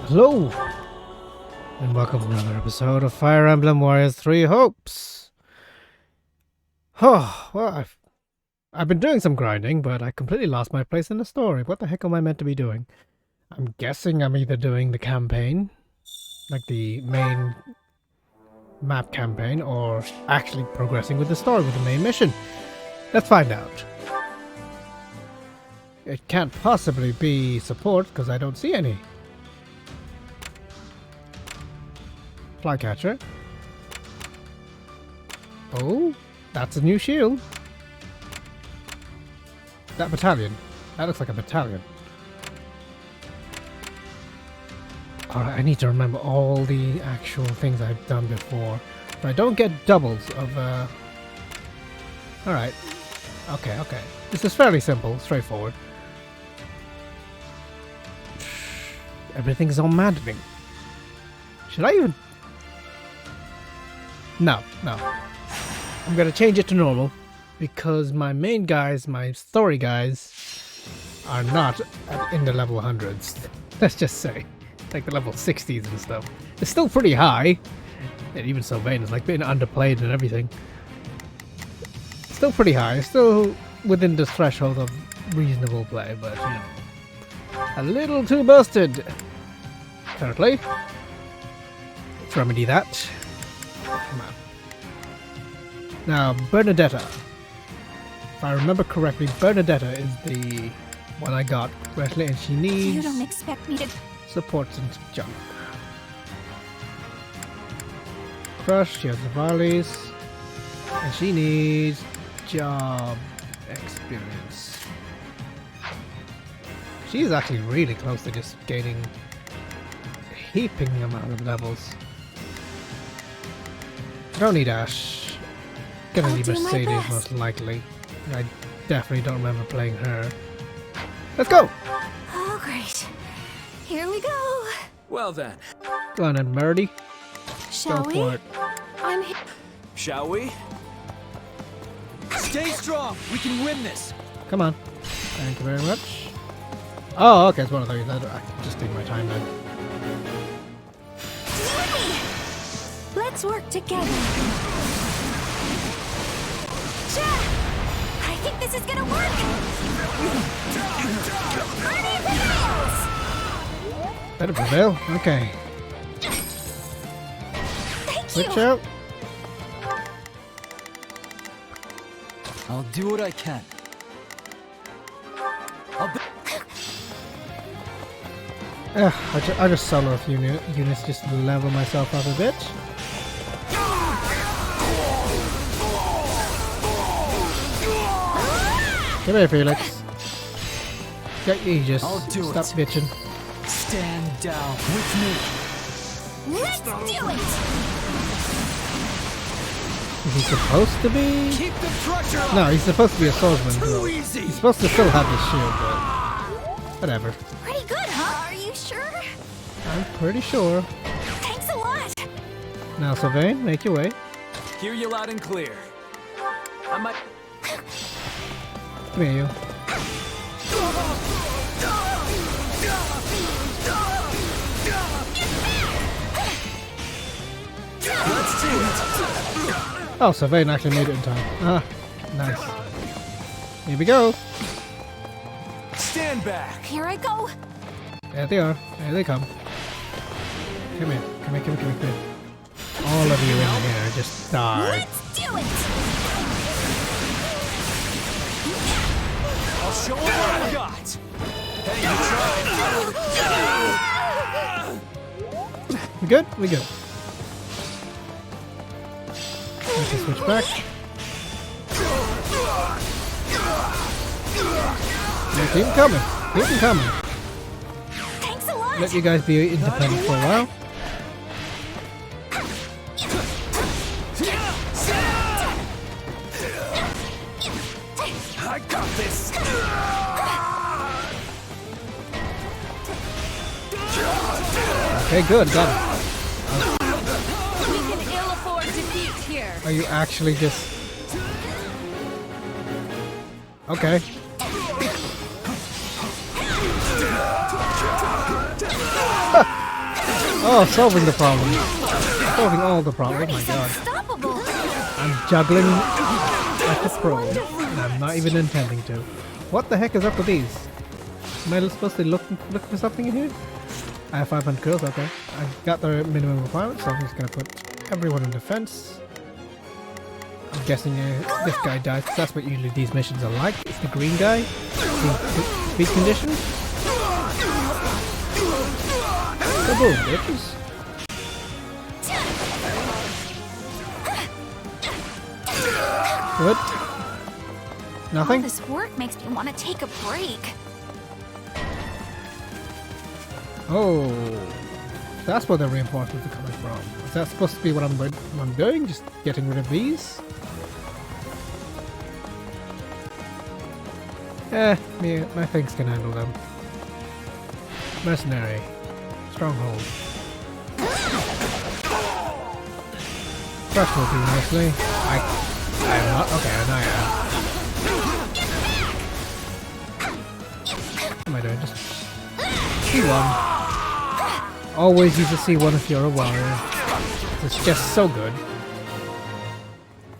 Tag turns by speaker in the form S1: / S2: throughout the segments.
S1: Hello, and welcome to another episode of Fire Emblem Warriors 3 Hopes. Oh, well, I've been doing some grinding, but I completely lost my place in the story. What the heck am I meant to be doing? I'm guessing I'm either doing the campaign, like the main map campaign, or actually progressing with the story with the main mission. Let's find out. It can't possibly be support, because I don't see any. Flycatcher. Oh, that's a new shield. That battalion. That looks like a battalion. Alright, I need to remember all the actual things I've done before. So I don't get doubles of, Alright. Okay. This is fairly simple, straightforward. Everything's all maddening. Should I even... No. I'm gonna change it to normal because my main guys, my story guys, are not in the level 100s. Let's just say, like the level 60s and stuff. It's still pretty high, and even Sylvain is like being underplayed and everything. Still pretty high, still within the threshold of reasonable play, but you know, a little too busted. Currently, let's remedy that. Come on. Now, Bernadetta. If I remember correctly, Bernadetta is the one I got correctly, and she needs...
S2: You don't expect me to...
S1: supports and junk. Crush, she has the volleys, and she needs job experience. She's actually really close to just gaining a heaping amount of levels. I don't need Ash. Gonna need Mercedes most likely. I definitely don't remember playing her. Let's go!
S2: Oh, great. Here we go.
S3: Well then.
S1: Go on then, Merdy.
S2: Shall
S1: Go
S2: we?
S1: for it.
S2: I'm here.
S3: Shall we? Stay strong. We can win this.
S1: Come on. Thank you very much. Oh, okay, it's one of those. I can just take my time then.
S2: Let's work together. I think this is gonna work. Party prevails.
S1: Better prevail? Okay.
S2: Thank
S1: Switch
S2: you.
S1: out.
S3: I'll do what I can.
S1: I just solo a few units just to level myself up a bit. Come here, Felix. Get Aegis. Stop bitching.
S3: Stand down with me.
S2: Let's do it.
S1: Is he supposed to be?
S3: Keep the pressure up.
S1: No, he's supposed to be a swordsman.
S3: Too
S1: So
S3: easy.
S1: he's supposed to still have his shield, but whatever.
S2: Pretty good, huh? Are you sure?
S1: I'm pretty sure.
S2: Thanks a lot.
S1: Now, Sylvain, make your way.
S3: Hear you loud and clear. I might.
S1: Come here, you.
S3: Let's do it.
S1: Oh, Sylvain actually made it in time. Ah, nice. Here we go.
S3: Stand back.
S2: Here I go.
S1: There they are. There they come. Come here. Come here. All of you in here, just die.
S2: Let's do it.
S3: I'll show 'em what I got. Hey, you tried.
S1: We good? We good. I can switch back. Yeah, keep 'em coming. Keep 'em coming.
S2: Thanks a lot.
S1: Let you guys be independent for a while.
S3: I got this.
S1: Okay, good. Got it.
S2: We can ill afford defeat here.
S1: Are you actually just... Okay. Oh, solving the problem. Solving all the problems. Oh my
S2: Birdie's
S1: god.
S2: unstoppable.
S1: I'm juggling like a pro. And I'm not even intending to. What the heck is up with these? Am I supposed to look for something in here? I have 500 kills, okay. I got the minimum requirement, so I'm just gonna put everyone in defense. I'm guessing this guy dies, because that's what usually these missions are like. It's the green guy. Speed condition. Kaboom, bitches. What?
S2: All
S1: Nothing?
S2: this work makes me want to take a break.
S1: Oh, that's where the reinforcements are coming from. Is that supposed to be what I'm doing? Just getting rid of these? My things can handle them. Mercenary. Stronghold. Crush will do nicely. I am not. Okay, now I am. What am I doing? Just C1. Always use a C1 if you're a warrior. It's just so good.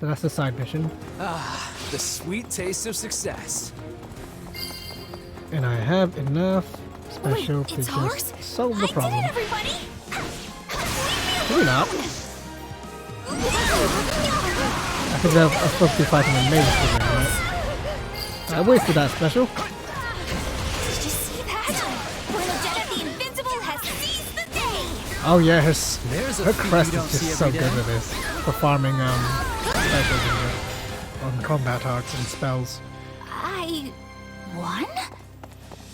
S1: So that's the side mission.
S3: Ah, the sweet taste of success.
S1: And I have enough special
S2: Wait,
S1: to
S2: it's ours?
S1: just solve the problem.
S2: I did it, everybody!
S1: Maybe not. I think I'm supposed to be fighting a mage again, right? I wasted that special.
S2: Did you see that? Bernadette the Invincible has seized the day!
S1: Oh yeah, her
S3: feat
S1: crest
S3: you
S1: is
S3: don't see
S1: just so
S3: every
S1: good
S3: day.
S1: with this. For farming specials on combat arts and spells.
S2: I won?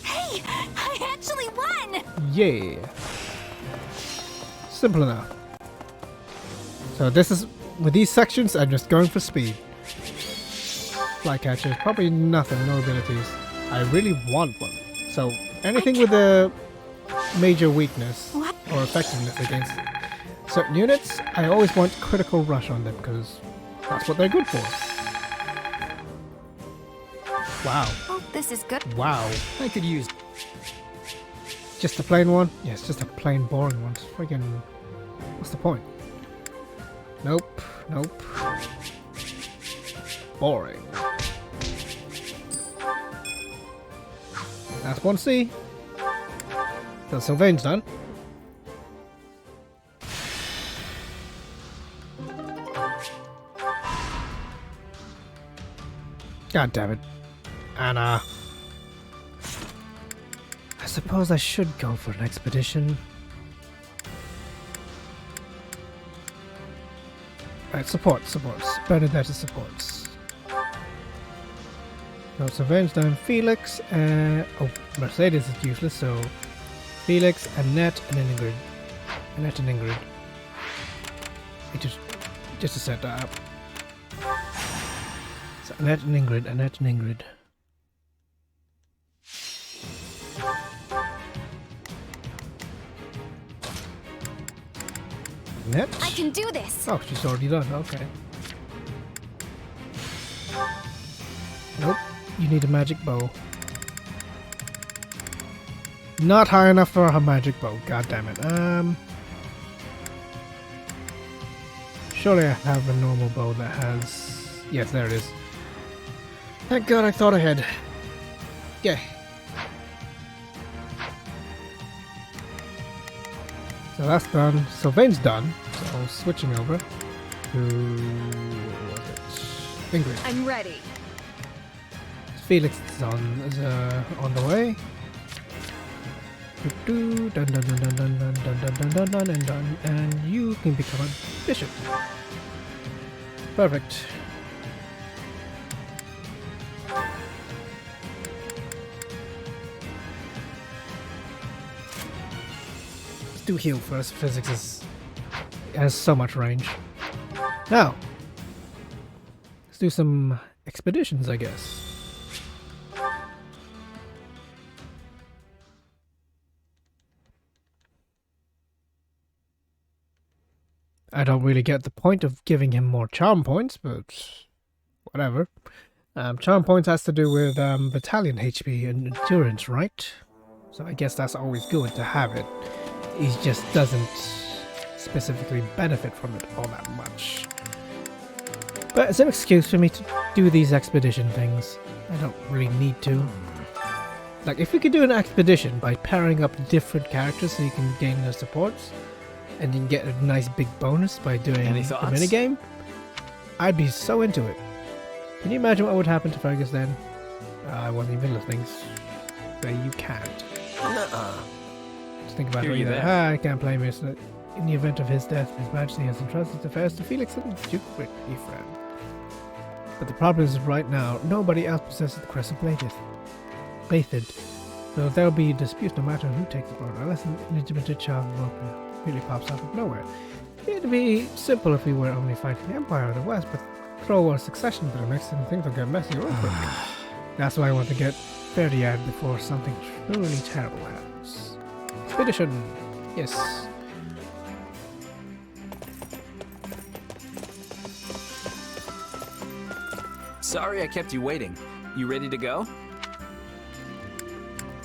S2: Hey, I actually won!
S1: Yeah. Simple enough. So this is, with these sections, I'm just going for speed. Flycatcher, probably nothing, no abilities. I really want one. So anything with a major weakness
S2: What?
S1: or effectiveness against certain units, I always want critical rush on them because that's what they're good for. Wow.
S2: Oh, this is good.
S1: Wow.
S3: I could use.
S1: Just a plain one? Yes, just a plain boring one. Friggin'. What's the point? Nope. Nope. Boring. That's 1C. So Sylvain's done. God damn it. Anna. I suppose I should go for an expedition. Right, supports. Bernadette supports. So Sylvain's done. Felix, oh, Mercedes is useless, so Felix, Annette, and Ingrid. Annette and Ingrid. Just to set that up. So Annette and Ingrid. Annette?
S2: I can do this!
S1: Oh, she's already done. Okay. Nope. You need a magic bow. Not high enough for her magic bow. God damn it. Surely I have a normal bow that has. Yes, there it is. Thank God I thought ahead. Yeah. So that's done. Sylvain's done. So switching over to what was it? Ingrid.
S2: I'm ready.
S1: Felix is on the way. Dun dun dun dun dun dun dun dun dun dun and done, and you can become a bishop. Perfect. Let's do heal first. Physics has so much range. Now, let's do some expeditions, I guess. I don't really get the point of giving him more charm points, but whatever. Charm points has to do with battalion HP and endurance, right? So I guess that's always good to have it He just doesn't specifically benefit from it all that much. But it's an excuse for me to do these expedition things. I don't really need to. Like, if we could do an expedition by pairing up different characters so you can gain their supports, and you can get a nice big bonus by doing
S3: Any
S1: the
S3: thoughts?
S1: minigame, I'd be so into it. Can you imagine what would happen to Fergus then? I wasn't even listening. So you can't. Just think about
S3: Hear
S1: it.
S3: you
S1: Like,
S3: there.
S1: I can't blame you. So in the event of his death, His Majesty has entrusted affairs to Felix and Duke Efren. But the problem is right now, nobody else possesses the Crest of Blathid. So there'll be disputes no matter who takes the throne, unless an illegitimate child really pops out of nowhere. It'd be simple if we were only fighting the Empire of the West, but throw a succession bill next and things will get messy real quick. That's why I want to get Ferdiad before something truly terrible happens. Expedition! Yes.
S3: Sorry I kept you waiting. You ready to go?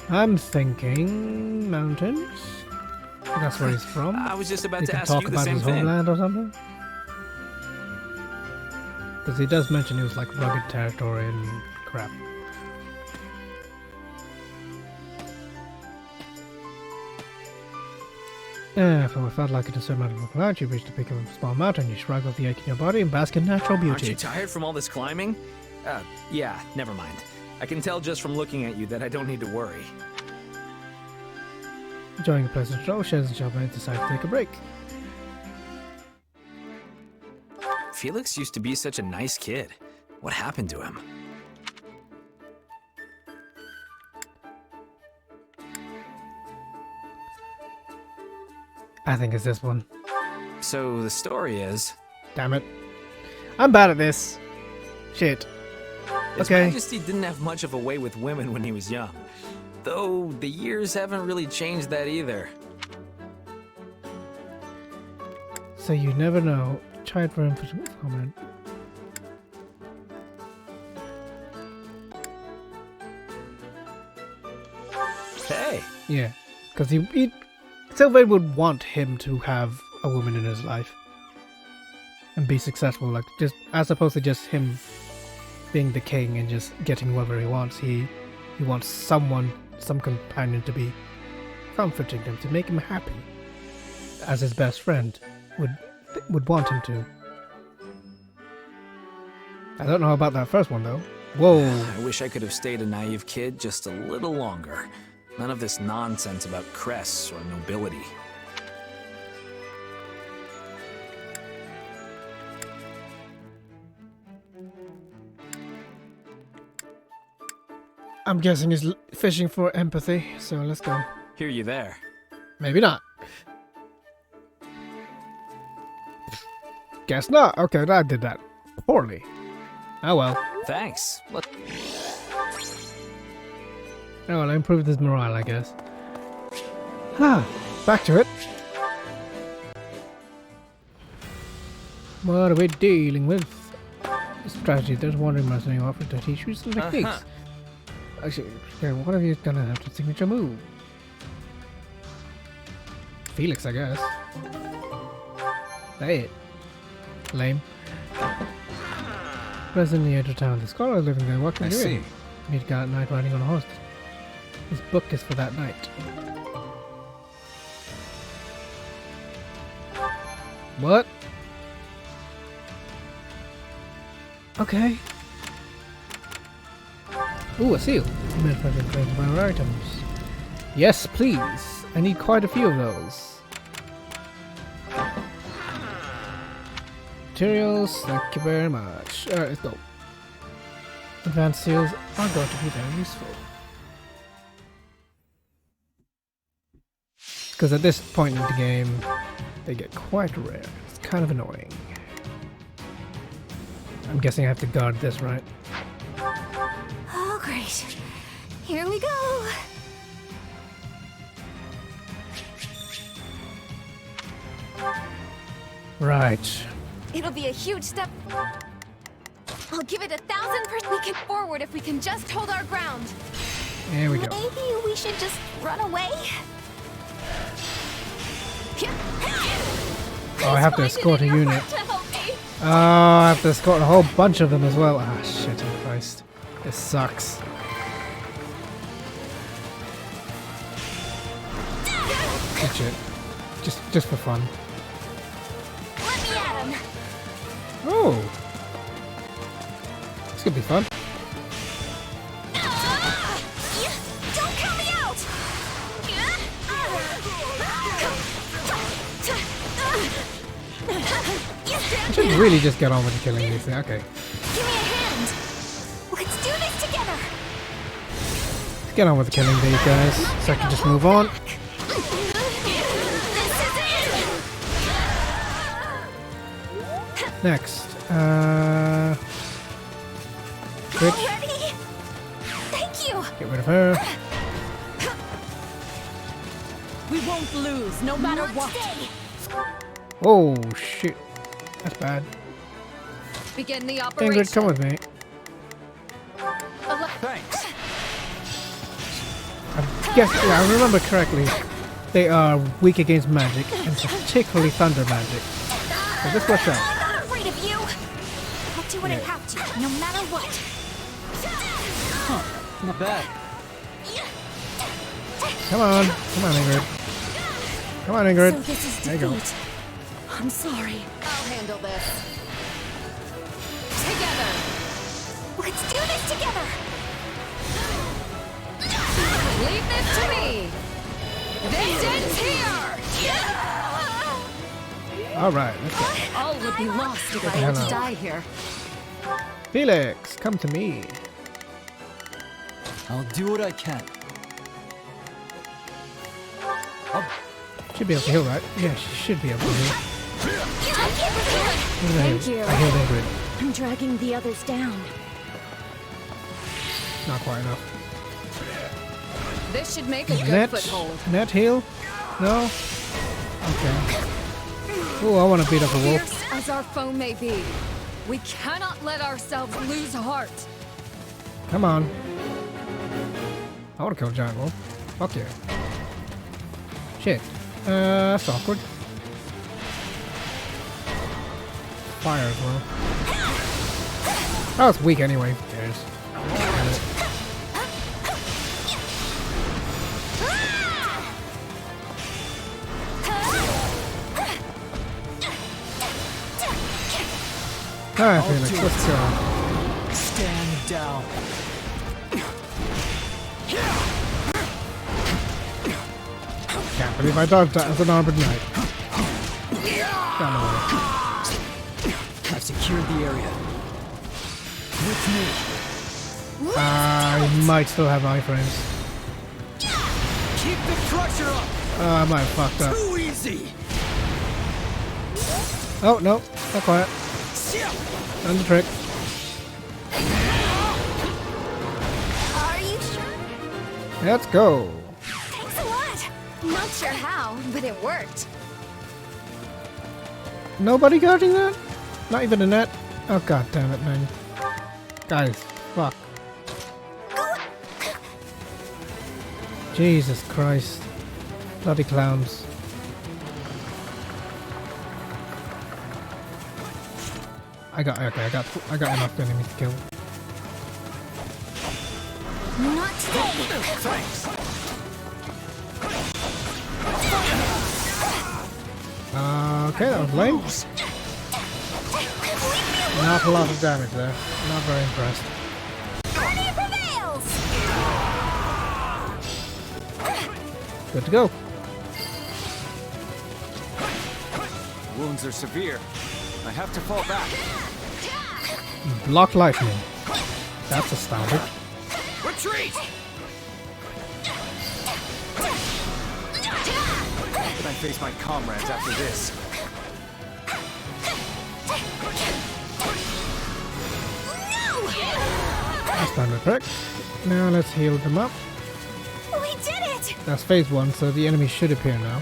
S1: I'm thinking mountains. That's where he's from.
S3: I was just about
S1: He
S3: to
S1: can
S3: ask
S1: talk
S3: you the
S1: about
S3: same
S1: his
S3: thing.
S1: homeland or something. Because he does mention it was like rugged territory and crap. If I felt like it a certain amount of cloud, you reached the peak of a small mountain, you shrug off the ache in your body and bask in natural beauty.
S3: Aren't you tired from all this climbing? Yeah, never mind. I can tell just from looking at you that I don't need to worry.
S1: Enjoying a pleasant stroll, Shez and Charbonnet decide to take a break.
S3: Felix used to be such a nice kid. What happened to him?
S1: I think it's this one.
S3: So the story is...
S1: Damn it. I'm bad at this. Shit.
S3: His
S1: Okay.
S3: Majesty didn't have much of a way with women when he was young. Though the years haven't really changed that either.
S1: So you never know. Try it for him for some comment.
S3: Hey!
S1: Yeah. Because he Sylvain would want him to have a woman in his life. And be successful. Like, just as opposed to just him being the king and just getting whoever he wants. He wants someone, some companion to be comforting him, to make him happy. As his best friend would want him to. I don't know about that first one though. Whoa.
S3: I wish I could have stayed a naive kid just a little longer. None of this nonsense about crests or nobility.
S1: I'm guessing he's fishing for empathy, so let's go.
S3: Hear you there.
S1: Maybe not. Guess not. Okay, I did that poorly. Oh well.
S3: Thanks.
S1: Oh well, I improved his morale, I guess. Back to it. What are we dealing with? Strategy. There's one mercenary offered to teach you some techniques. Actually, okay, one of you is gonna have to signature move. Felix, I guess. Say it. Lame. Present in the edge of town. The scholar living there. What can you do? Meet a guy at night riding on a horse. His book is for that night. What? Okay. Ooh, a seal. You meant for the trade of our items. Yes, please. I need quite a few of those. Materials, thank you very much. Alright, let's go. Advanced seals are going to be very useful. Because at this point in the game, they get quite rare. It's kind of annoying. I'm guessing I have to guard this, right?
S2: Oh, great. Here we go.
S1: Right.
S2: It'll be a huge step. I'll give it 1,000%. We can forward if we can just hold our ground.
S1: There we go.
S2: Maybe we should just run away?
S1: Oh, I have to escort a unit.
S2: To help me.
S1: Oh, I have to escort a whole bunch of them as well. Ah, shit in Christ. This sucks. Good shit. Just for fun.
S2: Let me at him.
S1: Oh. This could be fun.
S2: Don't count me out.
S1: I should really just get on with the killing these things. Okay.
S2: Give me a hand. Let's do this together.
S1: Let's get on with the killing these guys. So I can just move on.
S2: This is it.
S1: Next. Switch.
S2: Ready? Thank you.
S1: Get rid of her.
S4: We won't lose, no matter
S2: Not
S4: what.
S2: today.
S1: Oh, shit. That's bad.
S2: Begin the operation.
S1: Ingrid, come with me.
S3: Thanks.
S1: Yes, yeah, I remember correctly. They are weak against magic, and particularly thunder magic. So just watch out.
S2: I'm not afraid of you. I'll do what I have to, no matter what.
S3: Not bad.
S1: Come on. Come on, Ingrid. Come on, Ingrid.
S2: So this is
S1: There you go.
S2: defeat. I'm sorry.
S4: I'll handle this.
S2: Together. Let's do this together. Leave this to me. This ends here.
S1: Alright, let's go.
S4: All would be lost if I
S1: Hello.
S4: had to die here.
S1: Felix, come to me.
S3: I'll do what I can.
S1: Should be able to heal, right? Yeah, she should be able to heal.
S2: Thank you.
S1: I healed Ingrid.
S2: I'm dragging the others down.
S1: Not quite enough.
S2: This should make a good
S1: Net?
S2: foothold.
S1: Net heal? No? Okay. Oh, I want to beat up a wolf.
S2: Fierce as our foe may be, we cannot let ourselves lose heart.
S1: Come on. I want to kill a giant wolf. Fuck yeah. Shit. That's awkward. Fire as well. Oh, it's weak anyway. Who cares? Alright, Felix, let's go.
S3: Stand down.
S1: Can't believe I dodged that as an armored knight. Down away.
S3: I've secured the area. With me.
S1: I might still have iframes.
S3: Keep the pressure up.
S1: I might have fucked up.
S3: Too easy.
S1: Oh, no. Not quiet. Done the trick.
S2: Are you sure?
S1: Let's go.
S2: Thanks a lot. Not sure how, but it worked.
S1: Nobody guarding that? Not even a net? Oh, god damn it, man. Guys, fuck. Jesus Christ. Bloody clowns. I got enough enemies to kill.
S2: Not today.
S3: Thanks.
S1: Okay, that was lame. Not a lot of damage there. Not very impressed.
S2: Party prevails.
S1: Good to go.
S3: Wounds are severe. I have to fall back.
S1: Block lightning. That's astounding.
S3: Retreat! Can I face my comrades after this?
S1: That's done the trick. Now let's heal them up.
S2: We did it.
S1: That's phase 1, so the enemy should appear now.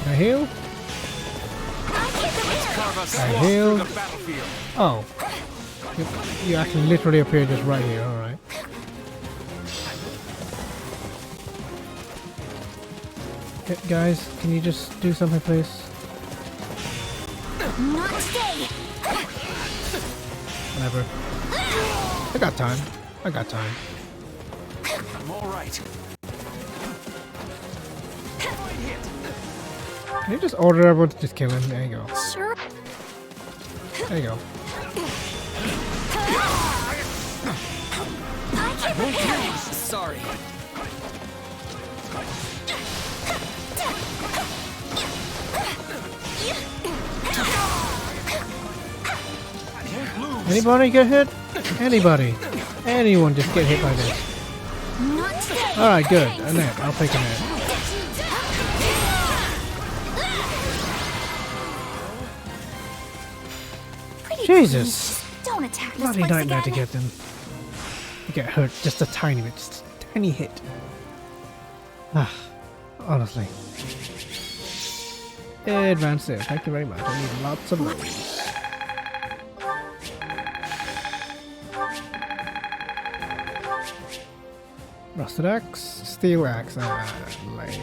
S1: Can I heal?
S3: Carve us
S1: I
S3: through
S1: heal.
S3: the battlefield.
S1: Oh. You actually literally appear just right here, alright. Okay, guys, can you just do something, please?
S2: Not today.
S1: Whatever. I got time. I got time.
S3: I'm all right.
S1: Can you just order everyone to just kill him? There you go.
S2: Sure.
S1: There you go.
S2: I can prepare.
S3: Sorry.
S1: Anybody get hit? Anybody? Anyone just get hit by this?
S2: Not today.
S1: Alright, good. A net. I'll take a net.
S2: Pretty
S1: Jesus.
S2: please, don't attack us
S1: Bloody
S2: once
S1: nightmare
S2: again.
S1: to get them. You get hurt just a tiny bit. Just a tiny hit. Ah, honestly. Advanced there. Thank you very much. I need lots of those. Rusted axe, steel axe, like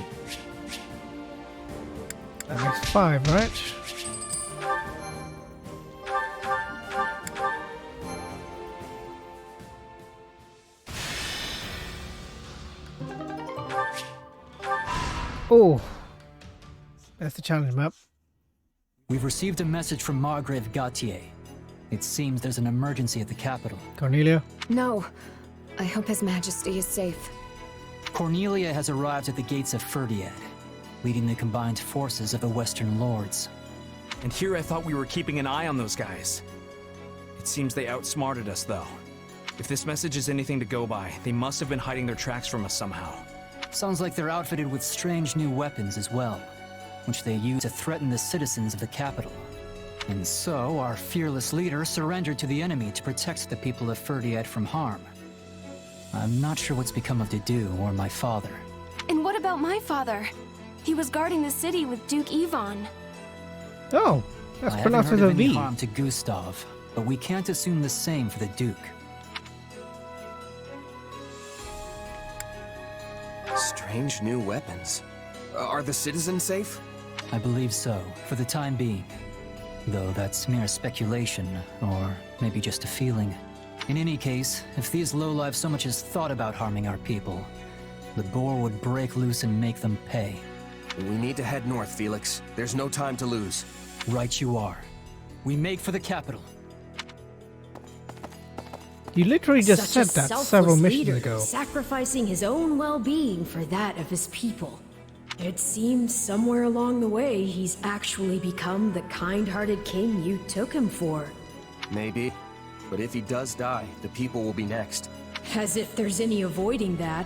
S1: that makes 5, right? Oh, that's the challenge map.
S5: We've received a message from Margrave Gautier. It seems there's an emergency at the capital.
S1: Cornelia,
S4: No. I hope His Majesty is safe.
S5: Cornelia has arrived at the gates of Ferdiad, leading the combined forces of the Western Lords.
S3: And here I thought we were keeping an eye on those guys. It seems they outsmarted us, though. If this message is anything to go by, they must have been hiding their tracks from us somehow.
S5: Sounds like they're outfitted with strange new weapons as well, which they use to threaten the citizens of the capital. And so, our fearless leader surrendered to the enemy to protect the people of Ferdiad from harm. I'm not sure what's become of Dedu or my father.
S2: And what about my father? He was guarding the city with Duke Ivan.
S1: oh, that's
S5: I haven't
S1: pronounced
S5: heard
S1: with
S5: of
S1: a
S5: any
S1: V.
S5: harm to Gustav, but we can't assume the same for the Duke.
S6: Strange new weapons. Are the citizens safe?
S5: I believe so, for the time being. Though that's mere speculation, or maybe just a feeling. In any case, if these lowlives so much as thought about harming our people, the boar would break loose and make them pay.
S6: We need to head north, Felix. There's no time to lose.
S5: Right you are. We make for the capital.
S1: You literally just
S7: Such
S1: said
S7: a
S1: that several
S7: selfless
S1: missions
S7: leader,
S1: ago.
S7: sacrificing his own well-being for that of his people. It seems somewhere along the way he's actually become the kind-hearted king you took him for.
S6: Maybe. But if he does die, the people will be next.
S7: As if there's any avoiding that.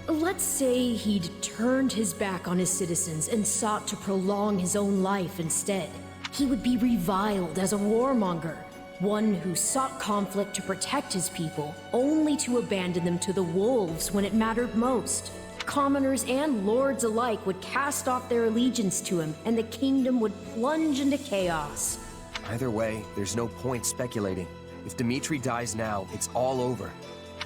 S7: Let's say he'd turned his back on his citizens and sought to prolong his own life instead. He would be reviled as a warmonger, one who sought conflict to protect his people, only to abandon them to the wolves when it mattered most. Commoners and lords alike would cast off their allegiance to him, and the kingdom would plunge into chaos.
S6: Either way, there's no point speculating. If Dmitri dies now, it's all over.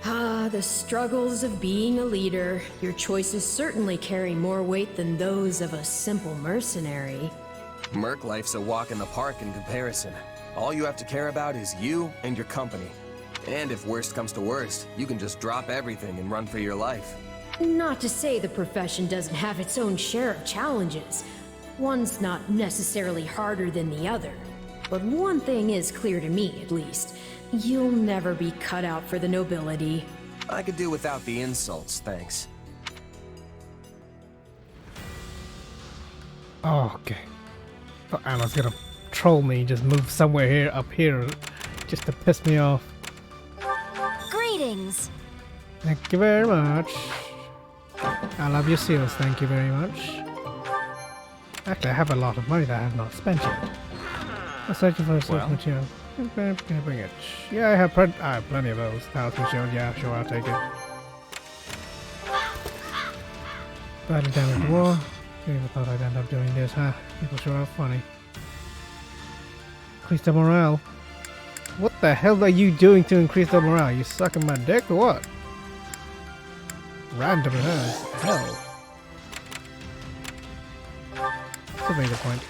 S7: Ah, the struggles of being a leader. Your choices certainly carry more weight than those of a simple mercenary.
S6: Merc life's a walk in the park in comparison. All you have to care about is you and your company. And if worst comes to worst, you can just drop everything and run for your life.
S7: Not to say the profession doesn't have its own share of challenges. One's not necessarily harder than the other. But one thing is clear to me, at least. You'll never be cut out for the nobility.
S6: I could do without the insults, thanks.
S1: Oh, okay. Oh, Anna's gonna troll me, just move somewhere here, up here, just to piss me off.
S2: Greetings.
S1: Thank you very much. I love your seals, thank you very much. Actually, I have a lot of money that I have not spent yet. I'm searching for a source material. Can I bring it? Yeah, I have plenty of those. Talisman shield, yeah, sure, I'll take it. Battle damage war. I never thought I'd end up doing this, huh? People sure are funny. Increase the morale. What the hell are you doing to increase the morale? You sucking my dick or what? Random as hell. It's a valid point.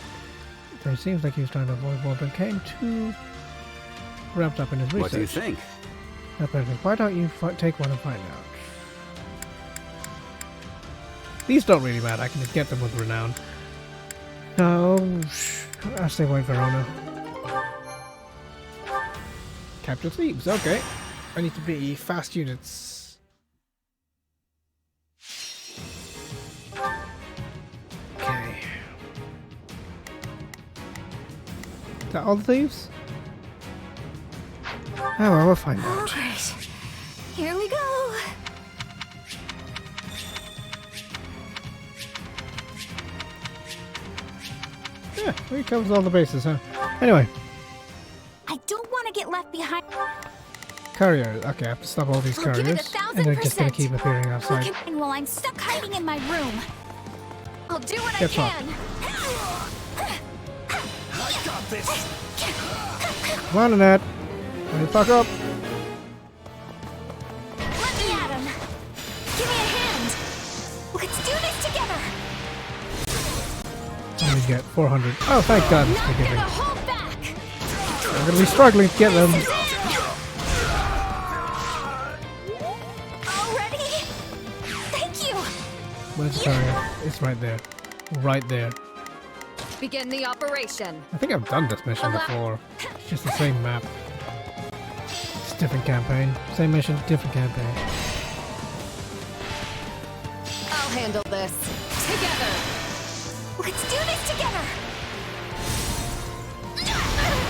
S1: So it seems like he was trying to avoid war, but came too wrapped up in his research.
S8: What do you think?
S1: Perfect. Why don't you take one and find out? These don't really matter. I can just get them with renown. No, I'll stay away, Verona. Capture thieves. Okay, I need to be fast units. Okay. Is that all the thieves? Oh well, we'll find out.
S2: Alright, here we go.
S1: Yeah, he covers all the bases, huh? Anyway,
S2: I don't want to get left behind.
S1: couriers. Okay, I have to stop all these
S2: I'll give it
S1: couriers. And they're just gonna
S2: 1000%.
S1: keep appearing outside.
S2: While I'm stuck hiding in my room. I'll do what
S1: Get
S2: I
S1: shot.
S2: can.
S6: I got this!
S1: Come on, Annette. Let me fuck up.
S2: Let me at him. Give me a hand. Let's do this together.
S1: Let me get 400. Oh, thank God it's
S2: Not
S1: forgiving.
S2: gonna hold back.
S1: I'm gonna be struggling to get them.
S2: This is it. Already? Thank you.
S1: Where's the courier? It's right there. Right there.
S2: Begin the operation.
S1: I think I've done this mission before. It's just the same map. It's a different campaign. Same mission, different campaign.
S2: I'll handle this. Together. Let's do this together.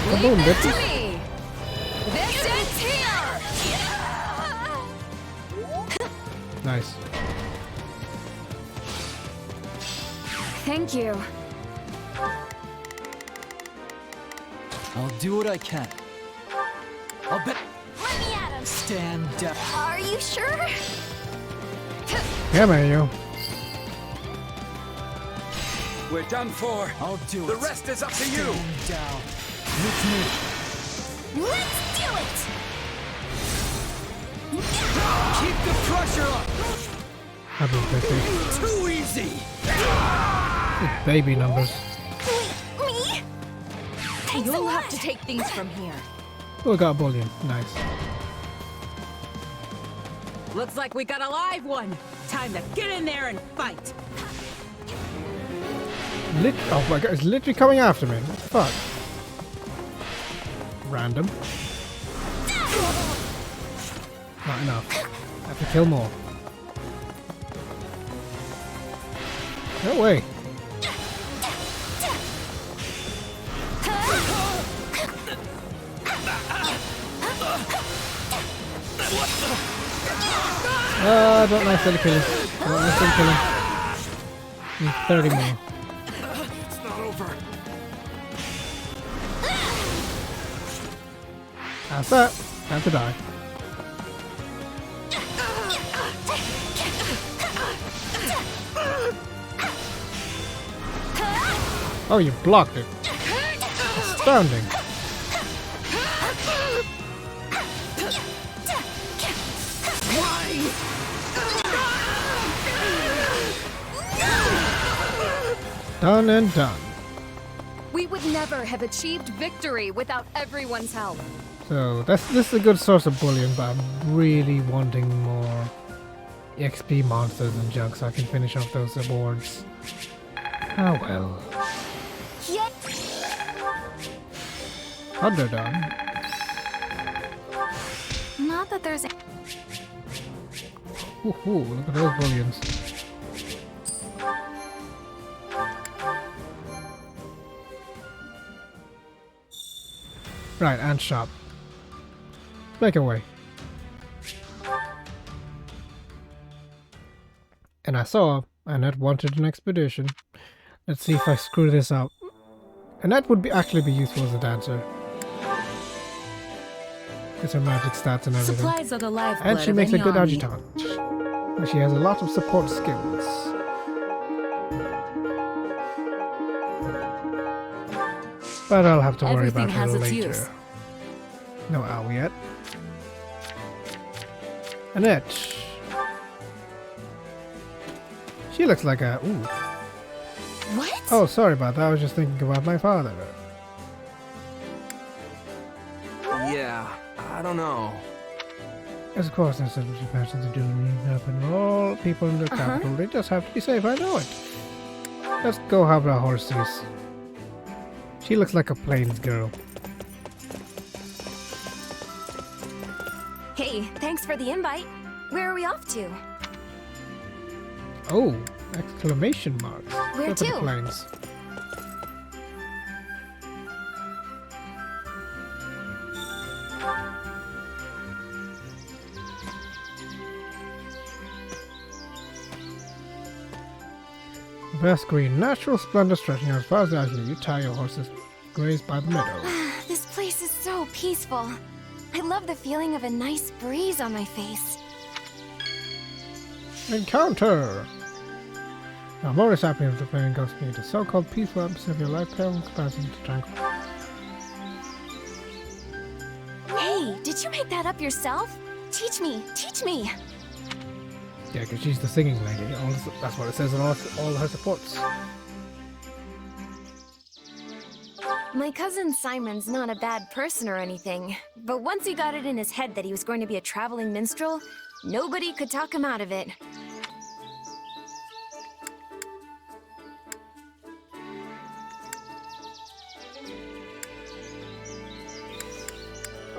S1: Kaboom,
S2: Leave it
S1: bitches.
S2: to me. This ends here.
S1: Nice.
S2: Thank you.
S5: I'll do what I can. I'll bet.
S2: Let me at him.
S5: Stand down.
S2: Are you sure?
S1: Yeah, man, yo.
S6: We're done for.
S5: I'll do it.
S6: The rest is up to you.
S5: Stand down. With me.
S2: Let's do it.
S6: Keep the pressure up.
S1: 150.
S6: Too easy.
S1: Baby numbers.
S2: Me? Thanks
S9: You'll
S2: a
S9: have
S2: lot.
S9: to take things from here.
S1: Oh, we got a bullion. Nice.
S9: Looks like we got a live one. Time to get in there and fight.
S1: Oh my God, it's literally coming after me. What the fuck? Random. Not enough. I have to kill more. No way. Don't necessarily kill him. Don't necessarily kill him. Need 30 more.
S6: It's not over.
S1: That's that. Time to die. Oh, you blocked it. Astounding. Done and done.
S2: We would never have achieved victory without everyone's help.
S1: So this is a good source of bullion, but I'm really wanting more XP monsters and junk so I can finish off those awards. Oh well.
S2: Yet,
S1: Underdone.
S2: not that there's.
S1: Ooh, look at those bullions. Right, and shop. Make away. And I saw Annette wanted an expedition. Let's see if I screw this up. Annette would actually be useful as a dancer. Gets her magic stats and everything.
S9: Supplies are the lifeblood
S1: And she
S9: of
S1: makes a
S9: any
S1: good
S9: army.
S1: adjutant. And she has a lot of support skills. But I'll have to worry
S9: Everything
S1: about her
S9: has its
S1: later.
S9: use.
S1: No owl yet. Annette. She looks like a... Ooh.
S2: What?
S1: Oh, sorry about that. I was just thinking about my father.
S6: Yeah, I don't know.
S1: Yes, of course, that's what you passion to do. Happen. All people in the capital, they just have to be safe. I know it. Let's go have our horses. She looks like a plains girl.
S2: Hey, thanks for the invite. Where are we off to?
S1: Oh, exclamation marks.
S2: Where
S1: Go to the
S2: to?
S1: plains. Vast green, natural splendor stretching as far as the eye can. You tie your horses, graze by the meadow.
S2: This place is so peaceful. I love the feeling of a nice breeze on my face.
S1: Encounter! Now, I'm always happy with the playing Ghost me. The so-called peaceful atmosphere of your life pale in comparison to tranquil.
S2: Hey, did you make that up yourself? Teach me, teach me!
S1: Yeah, because she's the singing lady. That's what it says in all her supports.
S2: My cousin Simon's not a bad person or anything, but once he got it in his head that he was going to be a traveling minstrel, nobody could talk him out of it.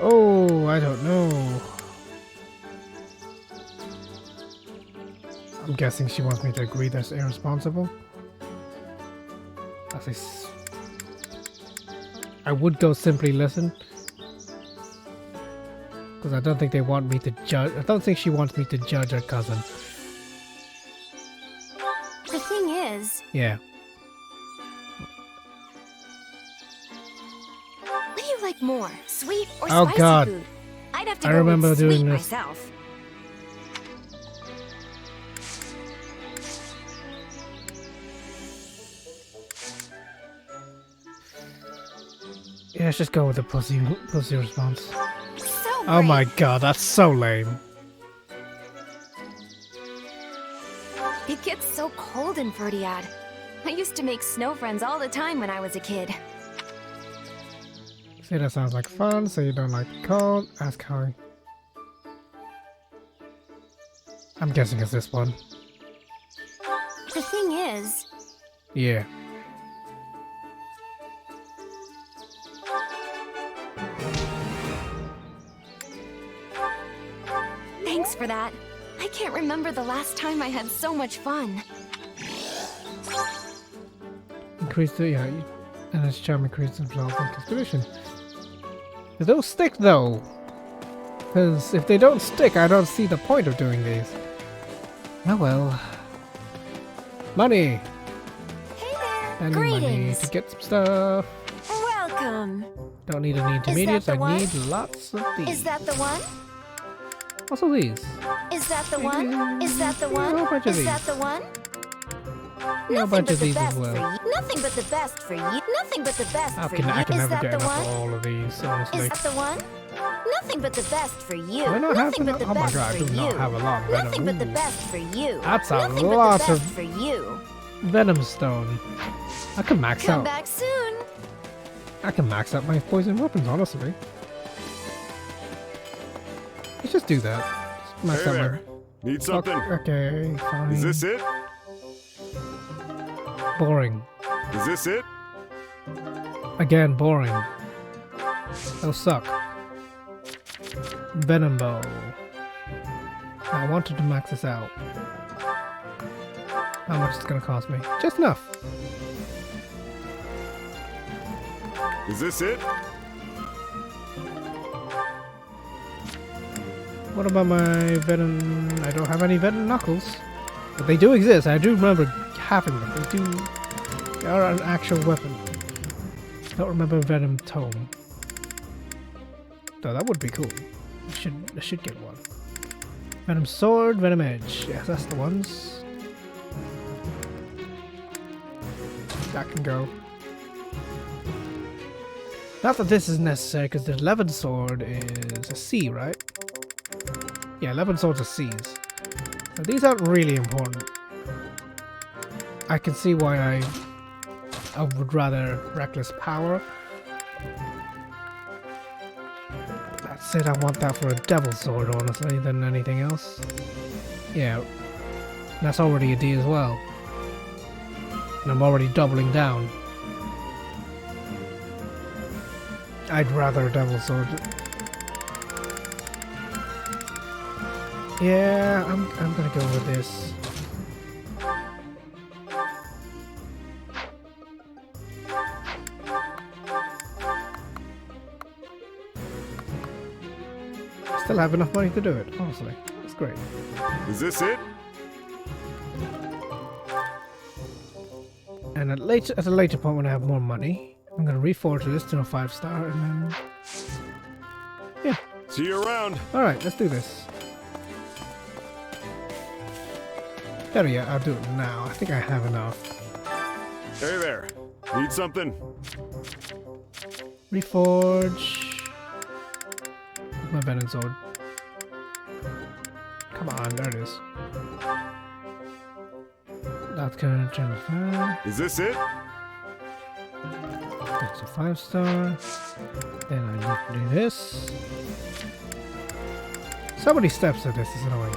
S1: Oh, I don't know. I'm guessing she wants me to agree that's irresponsible. I would go simply listen. Because I don't think they want me to judge. I don't think she wants me to judge her cousin.
S2: The thing is,
S1: Yeah.
S2: what do you like more, sweet or
S1: Oh,
S2: spicy
S1: God.
S2: food? I'd have to
S1: I
S2: go
S1: remember
S2: with
S1: doing
S2: sweet
S1: this.
S2: myself.
S1: Yeah, let's just go with the pussy response.
S2: So
S1: Oh my
S2: brave.
S1: god, that's so lame.
S2: It gets so cold in Verdiad. I used to make snow friends all the time when I was a kid.
S1: See, that sounds like fun, so you don't like the cold. Ask Harry. I'm guessing it's this one.
S2: The thing is,
S1: Yeah.
S2: thanks for that. I can't remember the last time I had so much fun.
S1: Increase the, yeah, and its charm increases himself in condition. Do those stick though? Because if they don't stick, I don't see the point of doing these. Oh well. Money!
S2: Hey there.
S1: I need money
S2: Greetings.
S1: to get some stuff.
S2: Welcome.
S1: Don't need any intermediates,
S2: the
S1: I
S2: one?
S1: need lots of these.
S2: Is that the one?
S1: Also these.
S2: Is that the one? Is that the
S1: Yeah, a
S2: one?
S1: whole bunch of
S2: Is that
S1: these.
S2: the one?
S1: Yeah, a
S2: Nothing
S1: bunch
S2: but
S1: of
S2: the
S1: these as
S2: best
S1: well.
S2: for you. Nothing but the best for you. Nothing but the best
S1: I
S2: for
S1: can
S2: you.
S1: never
S2: Is that
S1: get
S2: the
S1: enough
S2: one?
S1: of all of these, honestly.
S2: Is that the one? Nothing but the best for you.
S1: Do I not have
S2: Nothing but
S1: enough?
S2: the
S1: Oh my
S2: best
S1: god, I
S2: for
S1: do
S2: you.
S1: not have a lot of
S2: Nothing
S1: venom.
S2: but the
S1: Ooh.
S2: best for you.
S1: That's a
S2: Nothing but
S1: lot
S2: the best
S1: of
S2: for you.
S1: venom stone. I can max
S2: Come
S1: out.
S2: back soon.
S1: I can max out my poison weapons, honestly. Let's just do that. Just max
S8: Hey
S1: out
S8: there. Need something?
S1: Okay, fine.
S8: Is this it?
S1: Boring.
S8: Is this it?
S1: Again, boring. They'll suck. Venom bow. I wanted to max this out. How much is it gonna cost me? Just enough.
S8: Is this it?
S1: What about my venom? I don't have any venom knuckles. But they do exist. I do remember having them. They are an actual weapon. Don't remember venom tome. Though that would be cool. I should get one. Venom sword, venom edge. Yes, that's the ones. That can go. Not that this is necessary, because the 11 sword is a C, right? Yeah, 11 swords are C's. So these aren't really important. I can see why I I would rather reckless power. That said, I want that for a devil sword, honestly, than anything else. Yeah, that's already a D as well. And I'm already doubling down. I'd rather a devil sword. Yeah, I'm gonna go with this. Still have enough money to do it, honestly. That's great.
S8: Is this it?
S1: And at a later point when I have more money, I'm gonna reforge this to a 5-star and then... Yeah.
S8: See you around.
S1: Alright, let's do this. There we go, I'll do it now. I think I have enough.
S8: Hey there. Need something?
S1: Reforge. Where's my venom sword? Come on, there it is. That's gonna turn to 5.
S8: Is this it?
S1: That's a 5-star. Then I need to do this. So many steps of this is annoying.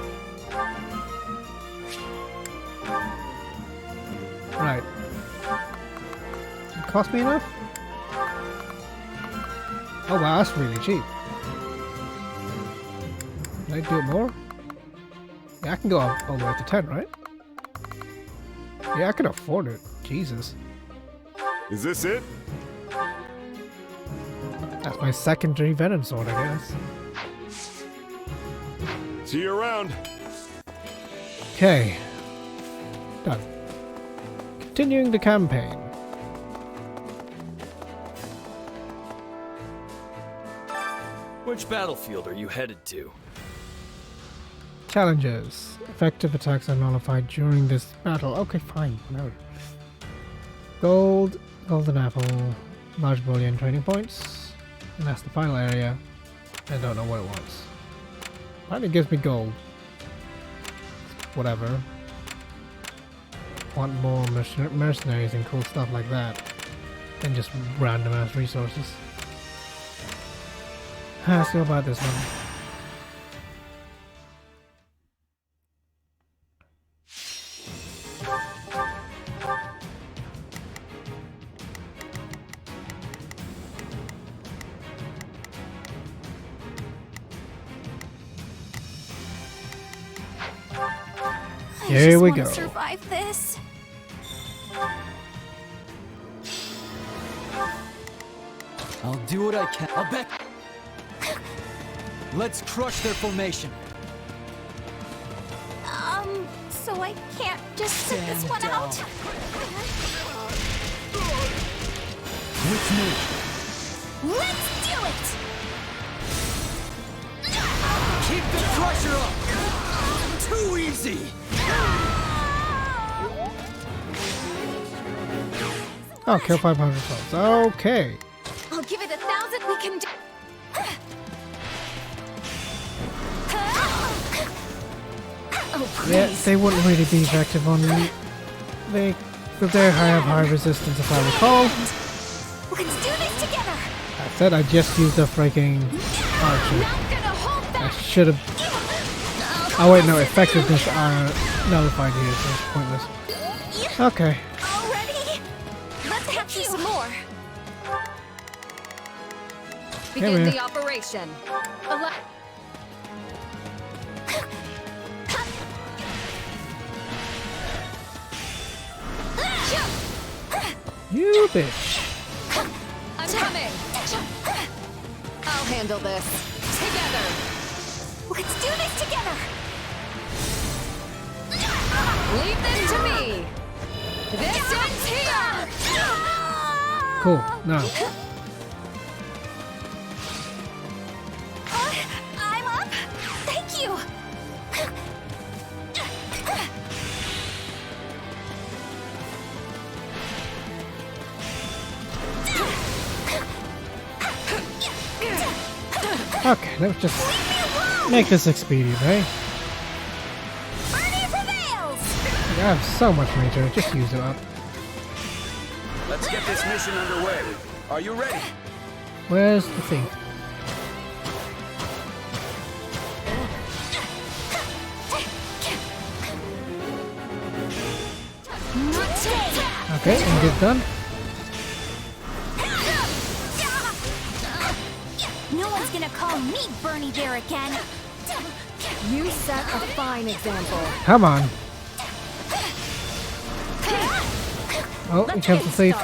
S1: Right. It cost me enough? Oh wow, that's really cheap. Can I do it more? Yeah, I can go all the way to 10, right? Yeah, I can afford it. Jesus.
S8: Is this it?
S1: That's my secondary venom sword, I guess.
S8: See you around.
S1: Okay. Done. Continuing the campaign.
S10: Which battlefield are you headed to?
S1: Challenges. Effective attacks are nullified during this battle. Okay, fine. No. Gold, golden apple, large bullion training points. And that's the final area. I don't know what it wants. But it gives me gold. Whatever. Want more mercenaries and cool stuff like that. Than just random ass resources. Let's go about this one. Here we go.
S2: Survive this.
S5: I'll do what I can. I'll bet. Let's crush their formation.
S2: So I can't just sit this one
S5: down.
S2: out?
S5: With me.
S2: Let's do it!
S5: Keep the pressure up. Too easy.
S1: Oh, kill 500 souls. Okay.
S2: I'll give it 1,000. We can do. Oh, please.
S1: Yeah, they wouldn't really be effective on me. They have high resistance if I recall.
S2: Let's do this together.
S1: I said I just used a freaking archer.
S2: Not gonna hold
S1: I
S2: back.
S1: should have. Oh wait, no, effectiveness are nullified here, so it's pointless. Okay.
S2: Already? Let's have you some more.
S9: Begin
S1: man.
S9: the operation.
S1: You bitch.
S9: I'm coming. I'll handle this. Together.
S2: Let's do this together.
S9: Leave this to me. This ends here.
S1: Cool. Now.
S2: I'm up. Thank you.
S1: Okay, let's just make this expedient, eh?
S2: Bernie prevails.
S1: I have so much meter, just use it up.
S10: Let's get this mission underway. Are you ready?
S1: Where's the thing? Okay, and get done.
S2: No one's gonna call me Bernie Bear again.
S4: You set a fine example.
S1: Come on. Oh, he comes to save.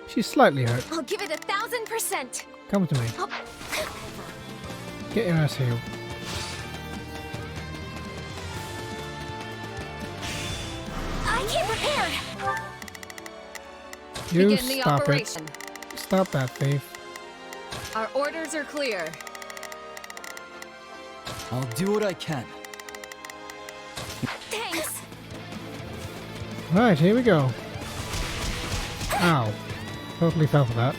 S1: She's slightly hurt.
S2: I'll give it 1000%.
S1: Come to me. Get your ass healed.
S2: I came prepared.
S1: You
S4: Begin the
S1: stop
S4: operation.
S1: it. Stop that thief.
S4: Our orders are clear.
S5: I'll do what I can.
S2: Thanks.
S1: Right, here we go. Ow. Totally fell for that.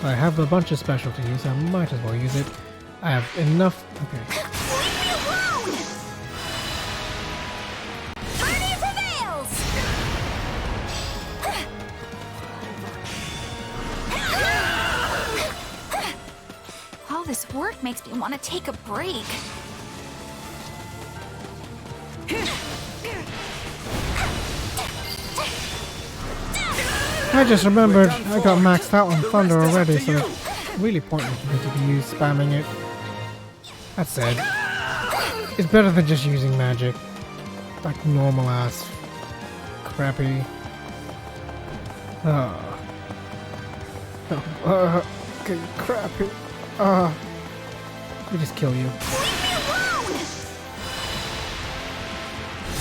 S1: I have a bunch of special to use, I might as well use it. I have enough. Okay.
S2: Leave me alone! Bernie prevails! All this work makes me want to take a break.
S1: I just remembered I got maxed out on Thunder already, so it's really pointless for me to be spamming it. That said, it's better than just using magic. Like normal ass crappy. Okay, crappy. We just kill you.
S2: Leave me alone!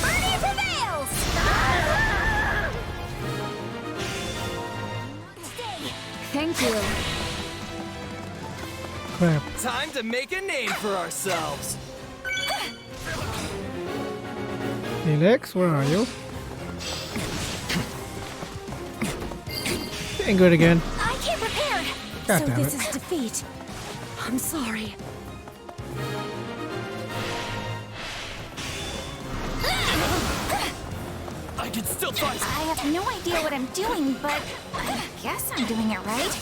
S2: Bernie prevails!
S4: Thank you.
S1: Crap.
S10: Time to make a name for ourselves.
S1: Felix, where are you? Getting good again.
S2: I came prepared.
S1: God
S2: So
S1: damn
S2: this
S1: it.
S2: is defeat. I'm sorry.
S10: I can still fight.
S2: I have no idea what I'm doing, but I guess I'm doing it right.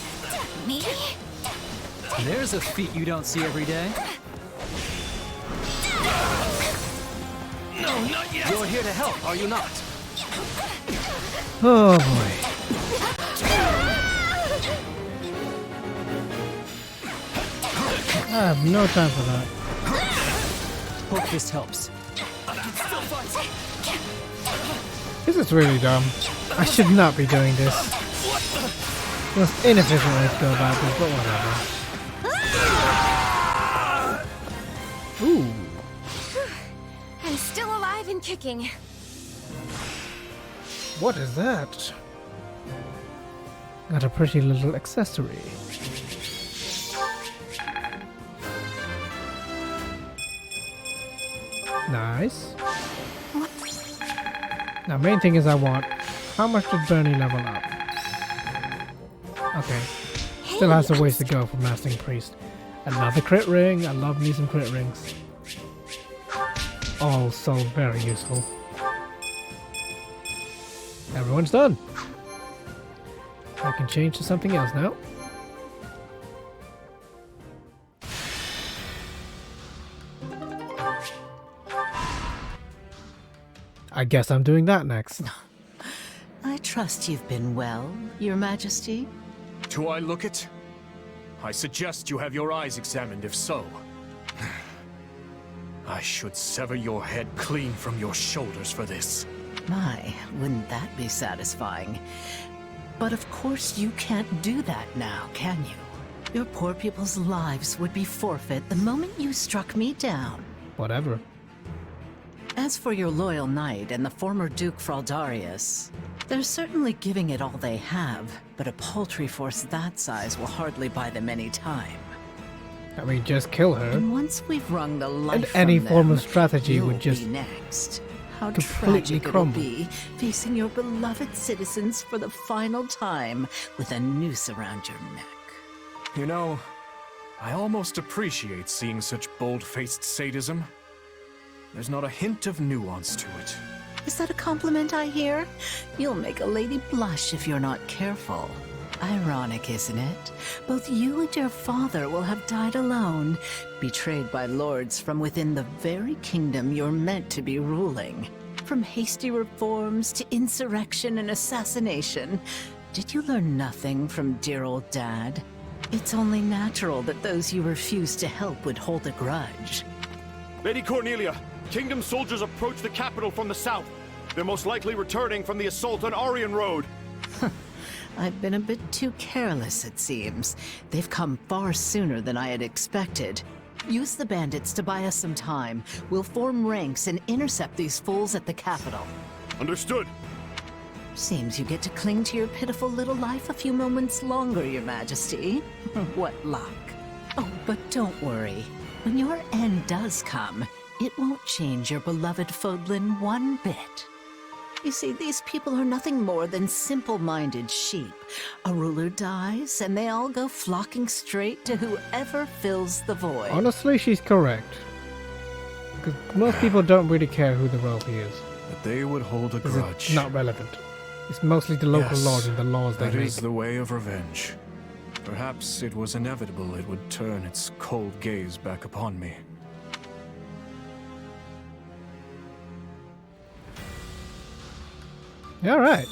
S2: Maybe?
S5: There's a feat you don't see every day.
S10: No, not yet. You're here to help, are you not?
S1: Oh boy. I have no time for that.
S5: Hope this helps.
S1: This is really dumb. I should not be doing this. Most inefficient way to go about this, but whatever. Ooh.
S2: I'm still alive and kicking.
S1: What is that? Got a pretty little accessory. Nice. Now, main thing is I want... How much did Bernie level up? Okay. Still has a ways to go for Mastering Priest. Another crit ring. I love me some crit rings. All so very useful. Everyone's done. I can change to something else now. I guess I'm doing that next.
S11: I trust you've been well, Your Majesty.
S8: Do I look it? I suggest you have your eyes examined if so. I should sever your head clean from your shoulders for this.
S11: My, wouldn't that be satisfying? But of course you can't do that now, can you? Your poor people's lives would be forfeit the moment you struck me down.
S1: Whatever.
S11: As for your loyal knight and the former Duke Fraldarius, they're certainly giving it all they have, but a paltry force that size will hardly buy them any time.
S1: I mean, just kill her.
S11: And once we've wrung the life
S1: And any
S11: from
S1: form
S11: them,
S1: of strategy
S11: you'll
S1: would just
S11: be next. how
S1: completely
S11: tragic
S1: crumble.
S11: it'll be facing your beloved citizens for the final time with a noose around your neck.
S8: You know, I almost appreciate seeing such bold-faced sadism. There's not a hint of nuance to it.
S11: Is that a compliment I hear? You'll make a lady blush if you're not careful. Ironic, isn't it? Both you and your father will have died alone, betrayed by lords from within the very kingdom you're meant to be ruling. From hasty reforms to insurrection and assassination, did you learn nothing from dear old Dad? It's only natural that those you refuse to help would hold a grudge.
S8: Lady Cornelia, Kingdom soldiers approach the capital from the south. They're most likely returning from the assault on Arian Road.
S11: I've been a bit too careless, it seems. They've come far sooner than I had expected. Use the bandits to buy us some time. We'll form ranks and intercept these fools at the capital.
S8: Understood.
S11: Seems you get to cling to your pitiful little life a few moments longer, Your Majesty. What luck. Oh, but don't worry. When your end does come, it won't change your beloved Fodlin one bit. You see, these people are nothing more than simple-minded sheep. A ruler dies, and they all go flocking straight to whoever fills the void.
S1: Honestly, she's correct. Because most people don't really care who the royalty is.
S8: But they would hold a
S1: 'Cause
S8: grudge.
S1: it's not relevant. It's mostly the local lords and the laws they
S8: That
S1: make.
S8: is the way of revenge. Perhaps it was inevitable it would turn its cold gaze back upon me.
S1: Alright.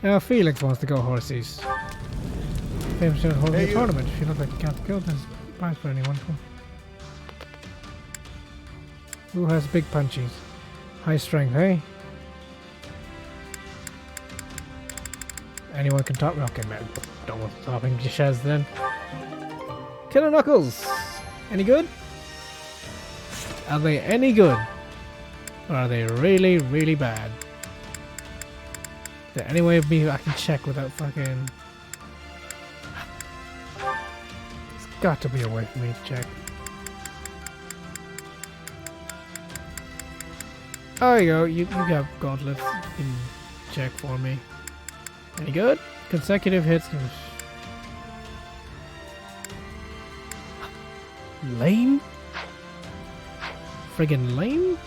S1: Now Felix wants to go horsies. Famous to hold a tournament. If you look like you can't go, there's a prize for anyone. Who has big punchies? High strength, eh? Anyone can top me? Okay, man. Don't want to top him. Shaz then. Killer Knuckles! Any good? Are they any good? Or are they really, really bad? Is there any way of me I can check without fucking... There's got to be a way for me to check. Oh, you go. You have gauntlets. You can check for me. Any good? Consecutive hits. Lame? Friggin' lame?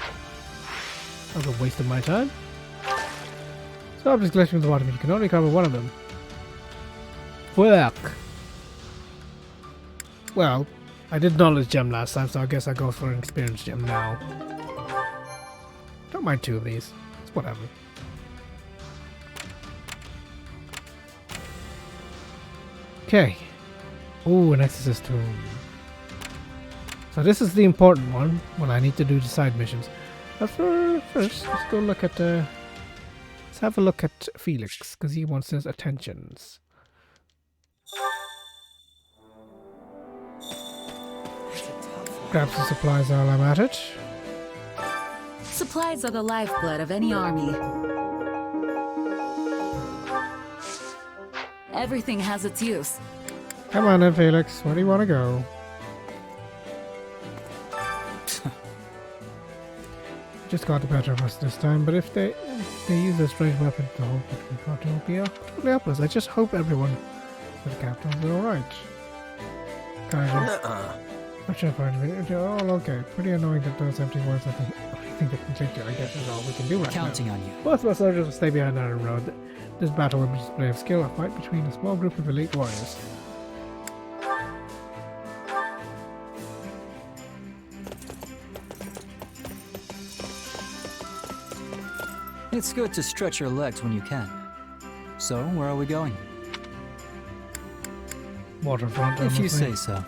S1: That was a waste of my time. So I'm just glitching at the bottom. You can only cover one of them. Fuck. Well, I did knowledge gem last time, so I guess I'll go for an experience gem now. Don't mind two of these. It's whatever. Okay. Ooh, an exorcist tomb. So this is the important one, when I need to do the side missions. But first, let's go look at let's have a look at Felix, because he wants his attentions. Grab some supplies while I'm at it.
S9: Supplies are the lifeblood of any army. Everything has its use.
S1: Come on then, Felix. Where do you want to go? Just got the better of us this time, but if they use a strange weapon, the whole party will be totally helpless. I just hope everyone with the captains are alright. Not sure if oh, okay. Pretty annoying that those empty words are the only thing that can change it. I guess is all we can do right
S5: Counting
S1: now.
S5: on you.
S1: Most of our soldiers will stay behind Iron Road. This battle will be a display of skill, a fight between a small group of elite warriors.
S5: It's good to stretch your legs when you can. So, where are we going?
S1: Waterfront,
S5: If you
S1: honestly.
S5: say so.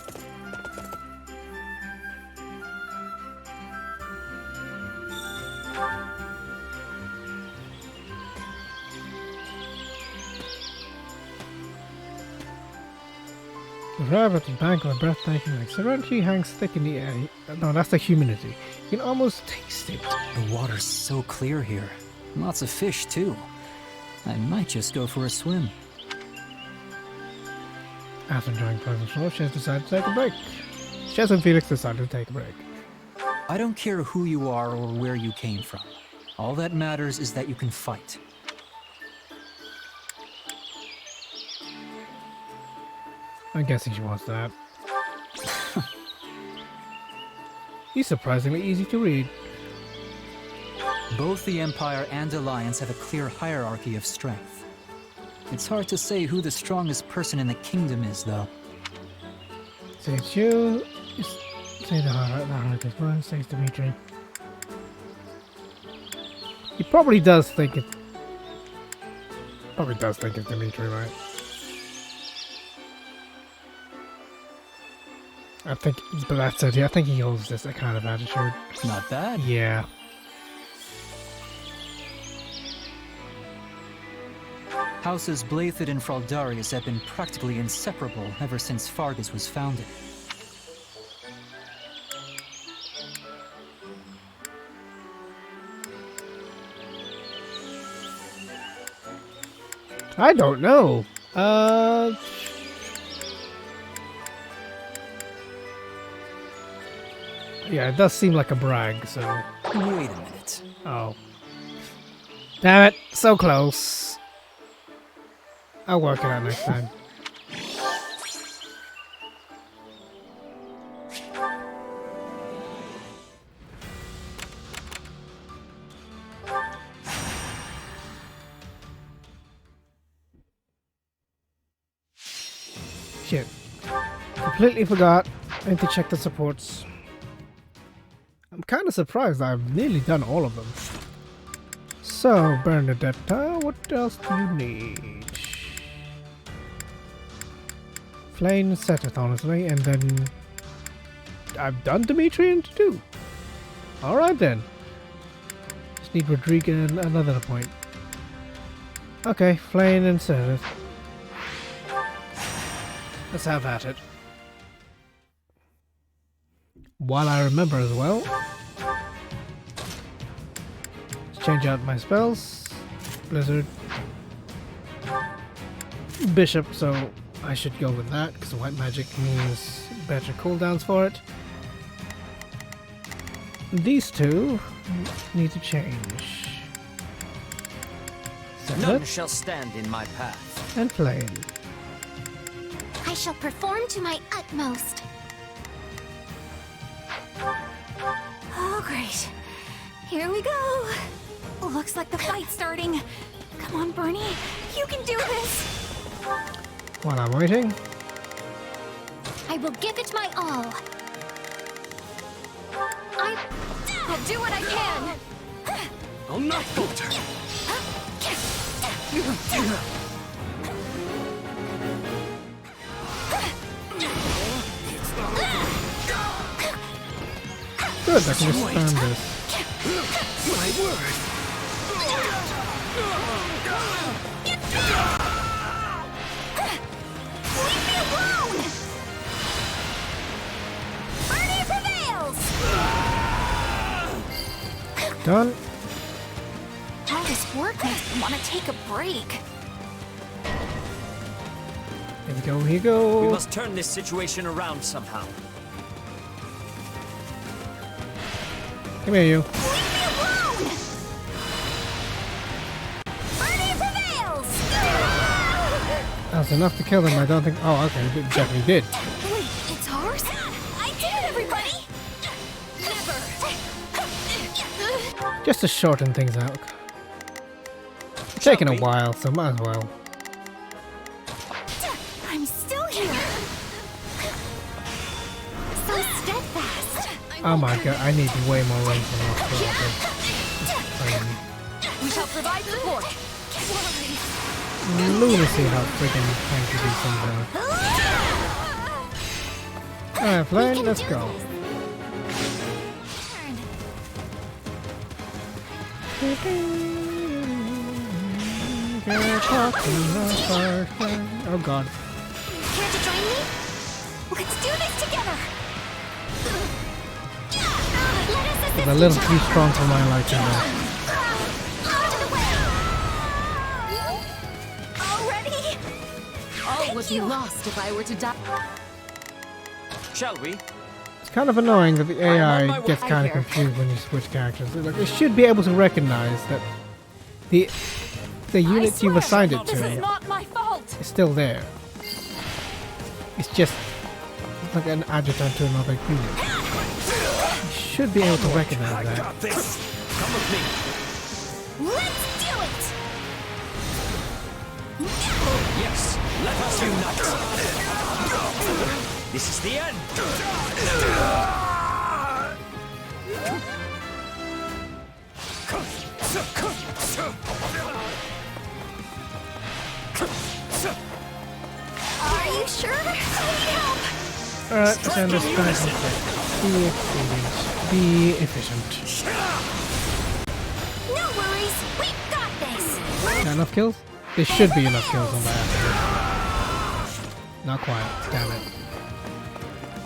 S1: The drive at the bank of a breathtaking lake. Serenity hangs thick in the air. No, that's the humidity. You can almost taste it.
S5: The water's so clear here. Lots of fish, too. I might just go for a swim.
S1: After enjoying pleasant stroll, Shaz decided to take a break. Shaz and Felix decided to take a break.
S5: I don't care who you are or where you came from. All that matters is that you can fight.
S1: I'm guessing she wants that. He's surprisingly easy to read.
S5: Both the Empire and Alliance have a clear hierarchy of strength. It's hard to say who the strongest person in the kingdom is, though.
S1: Say it's you. Say the heart is one. Says Dimitri. He probably does think it. Probably does think it's Dimitri, right? I think, but that's it. I think he holds this kind of attitude.
S5: Not bad.
S1: Yeah.
S5: Houses Blathid and Fraldarius have been practically inseparable ever since Fargus was founded.
S1: I don't know. Yeah, it does seem like a brag, so...
S5: Wait a minute.
S1: Oh. Damn it, so close. I'll work it out next time. Shit. Completely forgot. I need to check the supports. I'm kind of surprised I've nearly done all of them. So, Bernadetta, what else do you need? Flame Seteth, honestly, and then... I've done Dimitri and 2. Alright then. Just need Rodrigo and another point. Okay, Flame and Seteth. Let's have at it. While I remember as well, let's change out my spells. Blizzard. Bishop, so I should go with that, because white magic means better cooldowns for it. These two need to change.
S10: None shall stand in my path.
S1: And Flame.
S2: I shall perform to my utmost. Oh, great. Here we go. Looks like the fight's starting. Come on, Bernie. You can do this.
S1: While I'm waiting,
S2: I will give it my all. I'll do what I can.
S10: I'll not falter.
S1: good, I can just spam this.
S10: My word.
S2: Leave me alone! Bernie prevails!
S1: Done.
S2: All this work makes me want to take a break.
S1: Here we go, here we go.
S10: We must turn this situation around somehow.
S1: Come here, you.
S2: Leave me alone! Bernie prevails!
S1: That's enough to kill them, I don't think. Oh, okay, it definitely did.
S2: Wait, it's ours? I did it, everybody! Never!
S1: Just to shorten things out. It's taking a while, so might as well.
S2: I'm still here! So steadfast!
S1: Oh my god, I need way more range than this.
S2: We shall provide support!
S1: Lunacy how freaking tanky these things are. Alright, Flame, let's go. Oh god.
S2: Care to join me? Let's do this together!
S1: It's a little too strong for my liking though.
S2: Out of the way! Already?
S4: All would be lost if I were to die.
S10: Shall we?
S1: It's kind of annoying that the AI
S9: way.
S1: gets
S2: I
S1: kind of
S2: hear.
S1: confused when you switch characters. Like, it should be able to recognize that the unit you've assigned it
S9: This is
S1: to
S9: not my fault.
S1: is still there. It's just like an adjutant to another unit. You should be able to recognize that.
S10: Got this. Come with me.
S2: Let's do it!
S10: Yes, let us unite. This is the end.
S2: Are you sure? I need help!
S1: Alright, send this guys. Be efficient.
S2: No worries, we got this!
S1: Enough kills? There should be enough kills on that. Not quite. Damn it.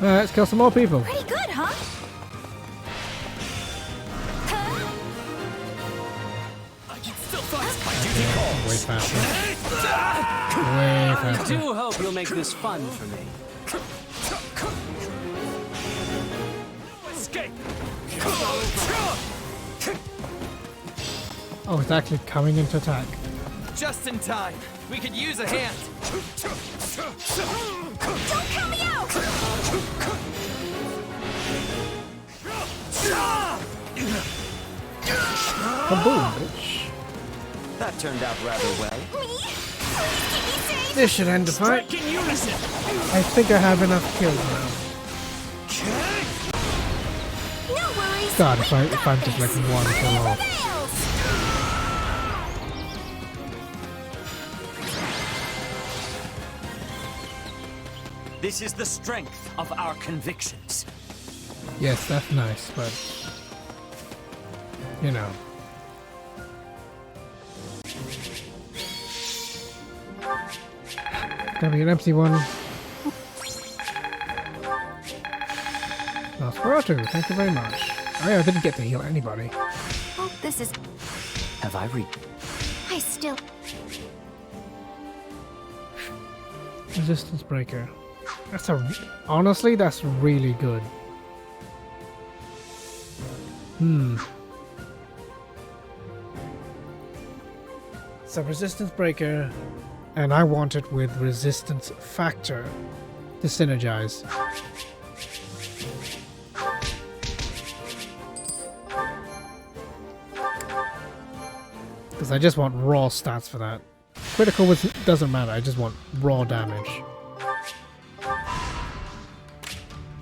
S1: Alright, let's kill some more people.
S2: Pretty good, huh?
S10: I can still fight. My duty calls.
S1: Way faster. Way faster.
S12: do hope you'll make this fun for me.
S10: Escape.
S1: Oh, it's actually coming into attack.
S6: Just in time. We could use a hand.
S2: Don't count me out!
S1: Kaboom, bitch.
S10: That turned out rather well.
S2: Me? Please keep me safe!
S1: This should end the fight.
S10: Strike in unison.
S1: I think I have enough kills now.
S2: No worries,
S1: God,
S2: we
S1: if I'm just like one kill off.
S2: prevails!
S10: This is the strength of our convictions.
S1: Yes, that's nice, but you know. Gonna be an empty one. Nosferatu, thank you very much. Oh yeah, I didn't get to heal anybody.
S2: Oh, this is...
S5: Have I
S2: I still...
S1: Resistance breaker. That's honestly, that's really good. It's a resistance breaker, and I want it with resistance factor to synergize. Because I just want raw stats for that. Critical doesn't matter, I just want raw damage.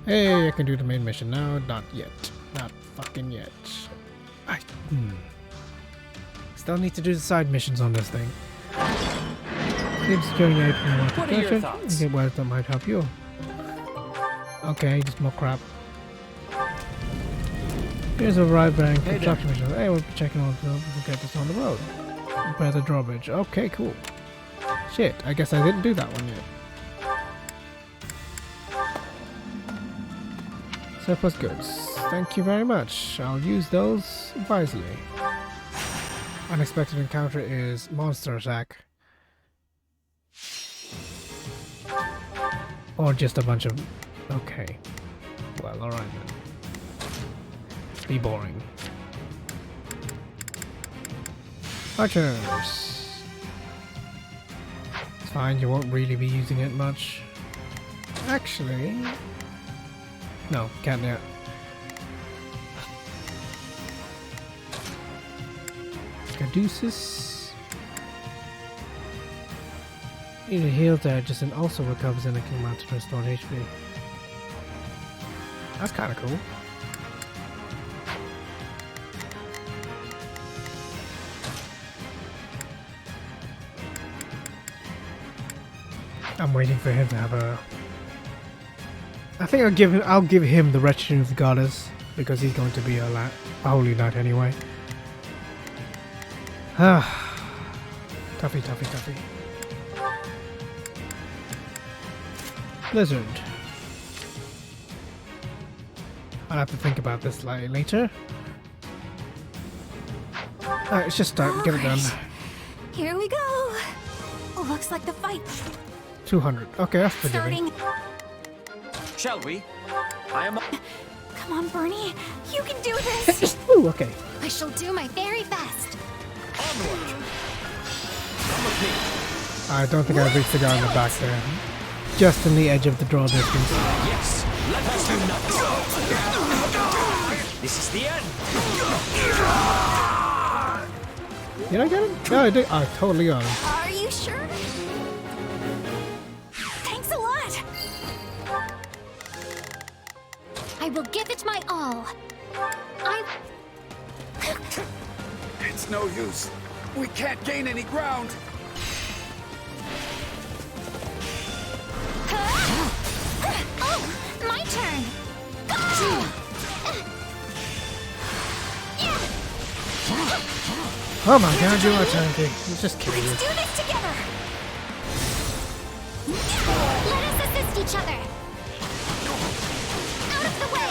S1: Hey, I can do the main mission now. Not yet. Not fucking yet. Still need to do the side missions on this thing.
S12: What are your thoughts?
S1: Okay, well, that might help you. Okay, just more crap. Here's a right bank construction mission. Hey, we'll be checking on we'll get this on the road. Repair the drawbridge. Okay, cool. Shit, I guess I didn't do that one yet. Surplus goods. Thank you very much. I'll use those wisely. Unexpected encounter is monster attack. Or just a bunch of... Okay. Well, alright then. Be boring. Archers. It's fine, you won't really be using it much. Actually... No, can't yet. Caduceus. Need a heal digest and also recovers an amount of restored HP. That's kind of cool. I'm waiting for him to have a... I think I'll give him the Retribution of the Goddess because he's going to be a holy knight anyway. Ah, toughy, toughy, toughy. Blizzard. I'll have to think about this later. Alright, let's just start. Get it done.
S2: Here we go! Looks like the fight
S1: 200. Okay, that's forgiving.
S2: starting.
S12: Shall we?
S2: Come on, Bernie. You can do this.
S1: Ooh, okay.
S2: I shall do my very best.
S1: I don't think I reached the guy in the back there. Just in the edge of the draw distance.
S12: Yes. Let us do nothing. This is the end.
S1: Did I get him? Yeah, I did. I totally got him.
S2: Are you sure? Thanks a lot. I will give it my all.
S13: It's no use. We can't gain any ground.
S2: Oh, my turn. Go!
S1: Oh my god, you are tanky. You just kill you.
S2: Let's do this together. Let us assist each other. Out of the way.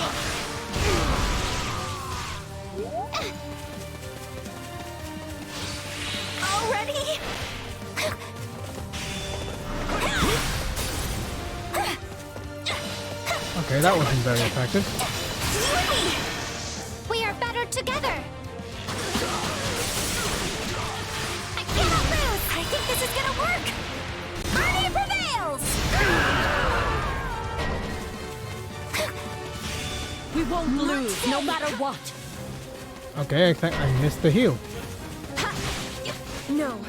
S2: Already?
S1: Okay, that wasn't very effective.
S2: You and me. We are better together. I cannot lose. I think this is gonna work. Bernie prevails.
S9: We won't lose, no matter what.
S1: Okay, I think I missed the heal.
S2: No,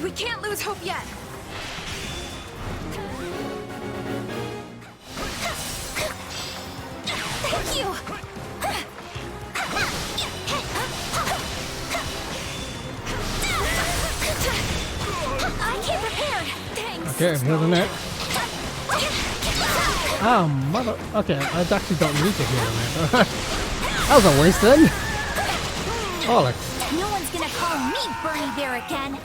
S2: we can't lose hope yet. Thank you. I came prepared. Thanks.
S1: Okay, I'm healing it. Oh, mother. Okay, I actually don't need to heal it. That was a waste then. Bollocks.
S2: No one's gonna call me Bernie Bear again.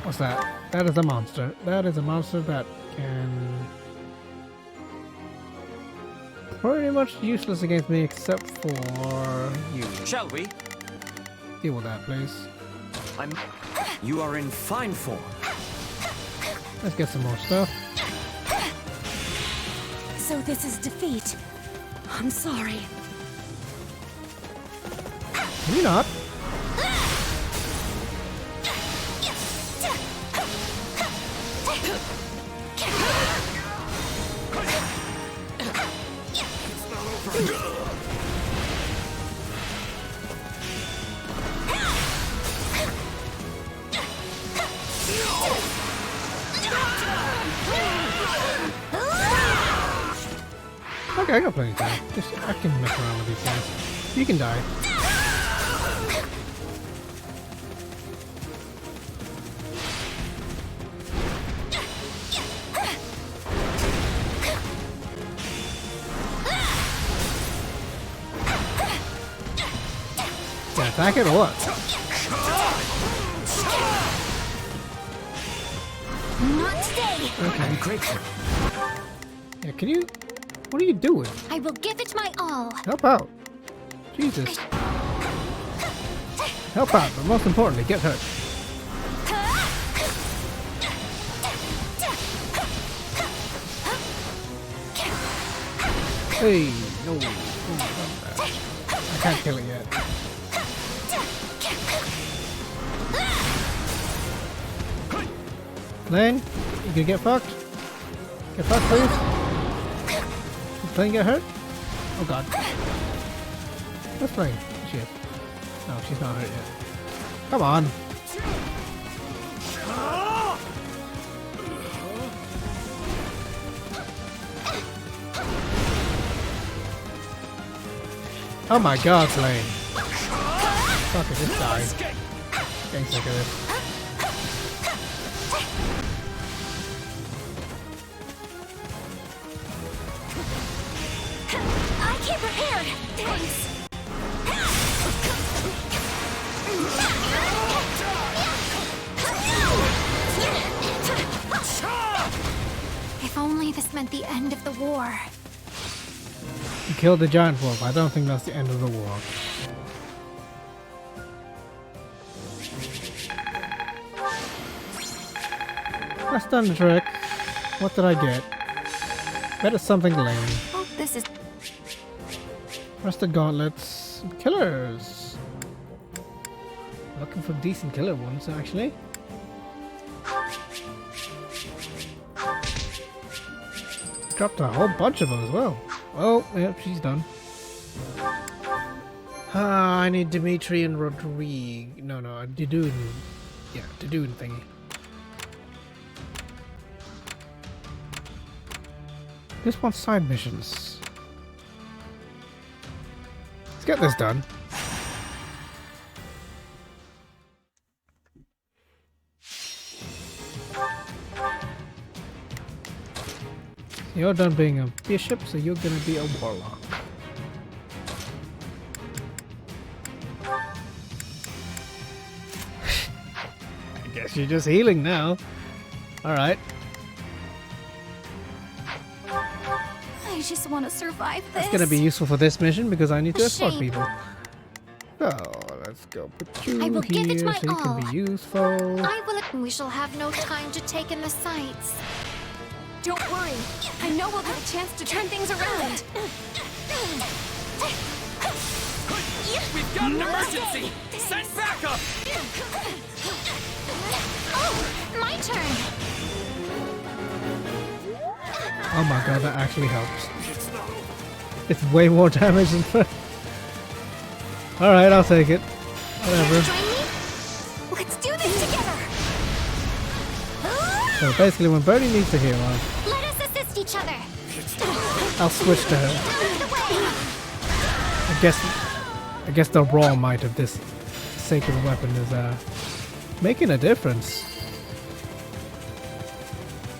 S1: What's that? That is a monster. That is a monster that can... pretty much useless against me except for you.
S12: Shall we?
S1: Deal with that, please.
S12: You are in fine form.
S1: Let's get some more stuff.
S7: So this is defeat. I'm sorry.
S1: Can you not? Okay, I got plenty of time. Just I can mess around with these guys. You can die. Yeah, attack it or what?
S2: Not today.
S1: Okay.
S12: I'm grateful.
S1: Yeah, can you... what are you doing?
S2: I will give it my all.
S1: Help out. Jesus. Help out, but most importantly, get hurt. Hey, no. I can't kill it yet. Lane, you gonna get fucked? Get fucked, please. Did Lane get hurt? Oh god. Where's Lane? She is. No, she's not hurt yet. Come on. Oh my god, Lane. Fuck it, just die. Getting sick of this.
S2: I came prepared. Thanks. If only this meant the end of the war.
S1: You killed the giant wolf. I don't think that's the end of the war. That's done the trick. What did I get? Better something lame.
S2: This is...
S1: Rusted gauntlets. Killers. Looking for decent killer ones, actually. Dropped a whole bunch of them as well. Oh, yep, she's done. Ah, I need Dimitri and Rodrigue. No, Didoon. Yeah, Didoon thingy. This one's side missions. Let's get this done. You're done being a bishop, so you're gonna be a warlock. I guess you're just healing now. Alright.
S2: I just want to survive this.
S1: That's gonna be useful for this mission because I need to escort people. Oh, let's go put you
S2: I will
S1: here
S2: give it my
S1: so you
S2: all.
S1: can be useful.
S2: I will. We shall have no time to take in the sights. Don't worry. I know we'll get a chance to turn things around.
S12: We've got an emergency! Send backup!
S2: Oh, my turn.
S1: Oh my god, that actually helps. It's way more damage than first. Alright, I'll take it. Whatever.
S2: Join me? Let's do this together.
S1: So basically when Birdie needs to heal,
S2: Let us assist each other.
S1: I'll switch to her.
S2: Out of the way.
S1: I guess the raw might of this sacred weapon is making a difference.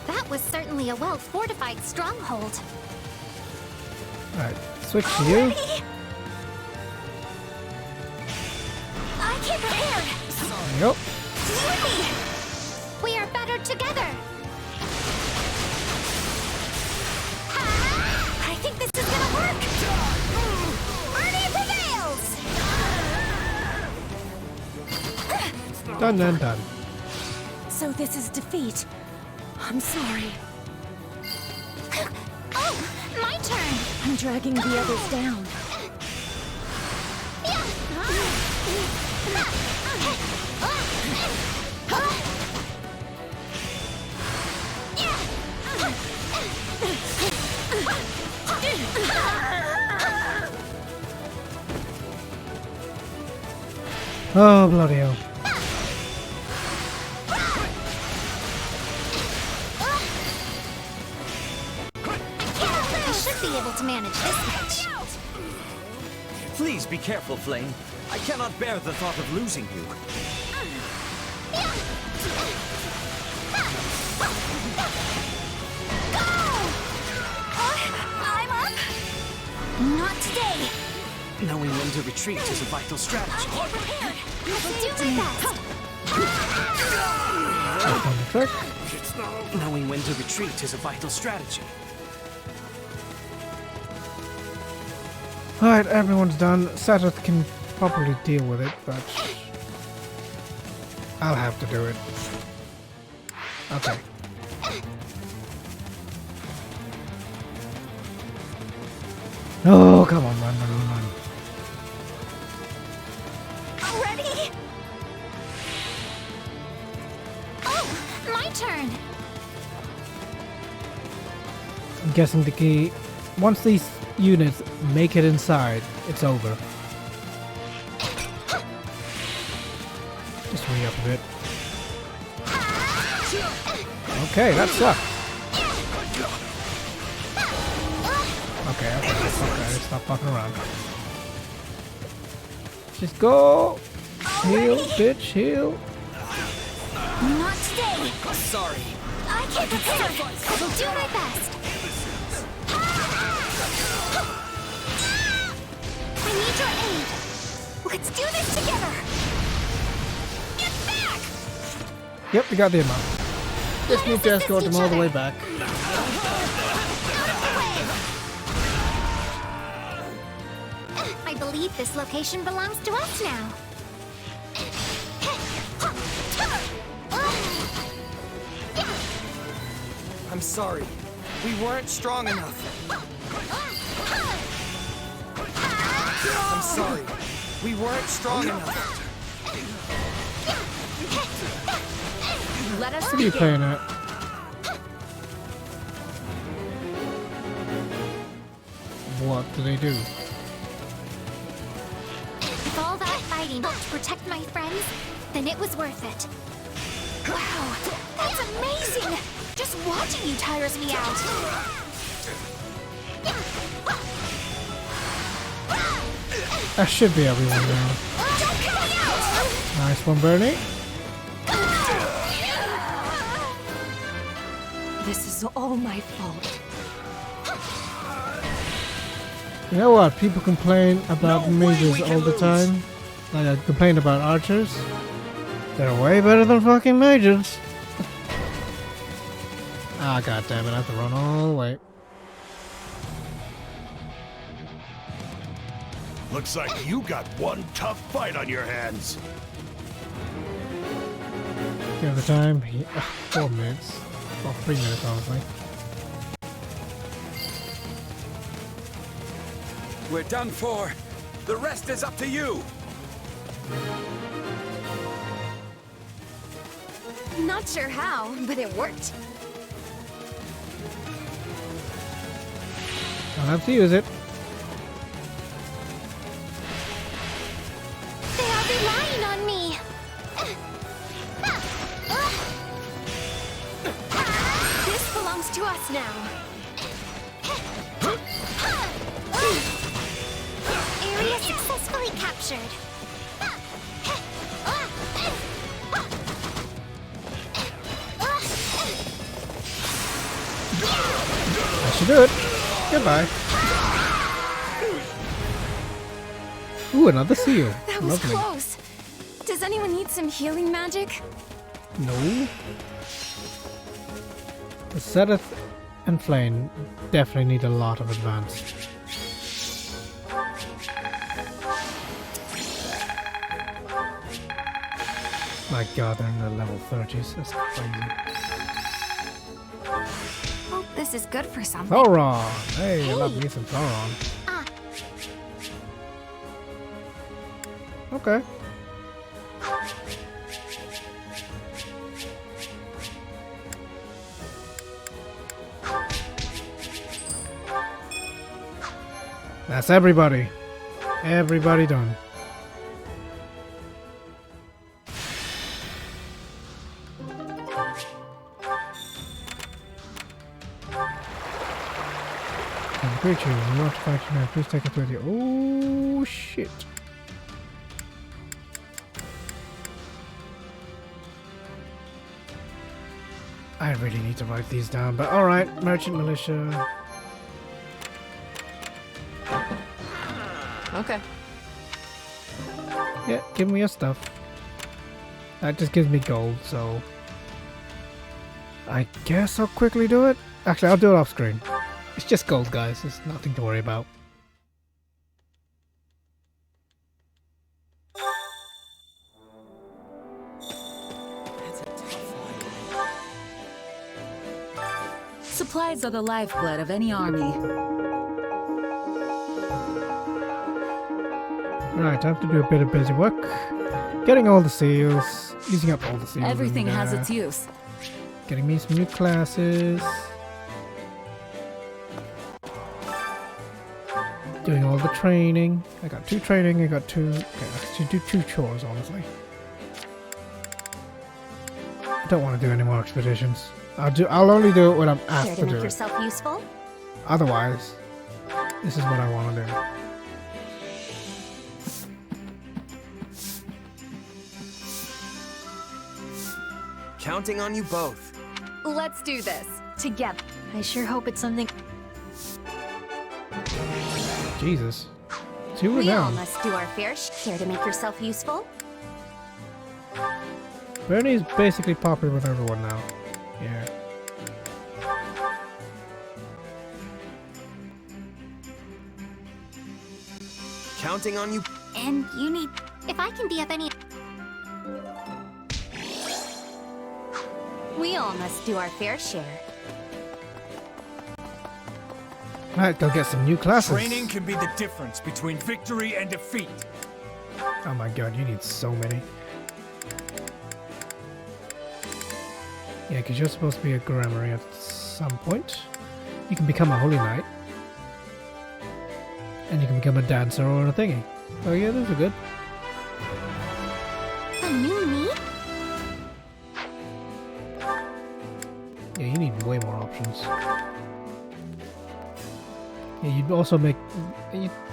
S2: That was certainly a well-fortified stronghold.
S1: Alright, switch to you.
S2: I came prepared.
S1: There you go.
S2: You and me. We are better together. I think this is gonna work. Arnie prevails.
S1: Done and done.
S7: So this is defeat. I'm sorry.
S2: Oh, my turn.
S7: I'm dragging the others down.
S1: Oh, bloody hell.
S2: I should be able to manage this match.
S12: Please be careful, Flame. I cannot bear the thought of losing you.
S2: I'm up. Not today.
S12: Knowing when to retreat is a vital strategy.
S2: I'm prepared. I will do my best.
S1: On the trick.
S12: Knowing when to retreat is a vital strategy.
S1: Alright, everyone's done. Saturth can probably deal with it, but I'll have to do it. Okay. Oh, come on, run.
S2: Ready? Oh, my turn.
S1: I'm guessing the key, once these units make it inside, it's over. Just hurry up a bit. Okay, that sucked. Okay, stop fucking around. Just go! Heal, bitch, heal!
S2: Not today.
S12: Sorry.
S2: I can't prepare. I will do my best. I need your aid. Let's do this together. Get back!
S1: Yep, we got the amount. Just need to escort them all the way back.
S2: I believe this location belongs to us now.
S12: I'm sorry. We weren't strong enough.
S6: I'm sorry. We weren't strong enough.
S9: Let us
S1: What are you playing at? What do they do?
S14: If all that fighting to protect my friends, then it was worth it. Wow, that's amazing! Just watching you tires me out.
S1: That should be everyone now.
S14: Don't kill me out!
S1: Nice one, Bernie.
S2: This is all my fault.
S1: You know what? People complain about mages all the time. Like I complain about archers. They're way better than fucking mages. Ah, god damn it! I have to run all the way.
S15: Looks like you got one tough fight on your hands.
S1: The other time, 4 minutes. Well, 3 minutes, honestly.
S13: We're done for. The rest is up to you.
S2: Not sure how, but it worked.
S1: I'll have to use it.
S14: They are relying on me.
S2: This belongs to us now.
S14: Area successfully captured.
S1: That should do it. Goodbye. Ooh, another seal.
S2: That was
S1: Lovely.
S2: close. Does anyone need some healing magic?
S1: No. The Seth and Flame definitely need a lot of advance. My god, they're in the level 30s. That's crazy.
S2: Hope this is good for something.
S1: Sauron! Hey, I love me some Sauron. Okay. That's everybody. Everybody done. Creature, you want to fight now? Please take it with you. Oh shit. I really need to write these down, but alright, Merchant Militia.
S9: Okay.
S1: Yeah, give me your stuff. That just gives me gold, so I guess I'll quickly do it. Actually, I'll do it off screen. It's just gold, guys. It's nothing to worry about.
S9: Supplies are the lifeblood of any army.
S1: Right, time to do a bit of busy work. Getting all the seals, using up all the seals.
S9: Everything
S1: and,
S9: has its use.
S1: Getting me some new classes. Doing all the training. I got 2 training, I got 2... Okay, I should do 2 chores, honestly. I don't want to do any more expeditions. I'll only do it when I'm asked
S14: Care
S1: to
S14: to
S1: do
S14: make
S1: it.
S14: yourself useful?
S1: Otherwise, this is what I want to do.
S6: Counting on you both.
S2: Let's do this. Together.
S14: I sure hope it's something.
S1: Jesus. 2
S14: We all
S1: down.
S14: must do our fair share. Care to make yourself useful?
S1: Bernie's basically popular with everyone now. Yeah.
S6: Counting on you.
S14: And you need. If I can be of any. We all must do our fair share.
S1: Right, go get some new classes.
S8: Training can be the difference between victory and defeat.
S1: Oh my god, you need so many. Yeah, because you're supposed to be a grammar at some point. You can become a holy knight. And you can become a dancer or a thingy. Oh yeah, those are good.
S14: A new me?
S1: Yeah, you need way more options. Yeah, you'd also you'd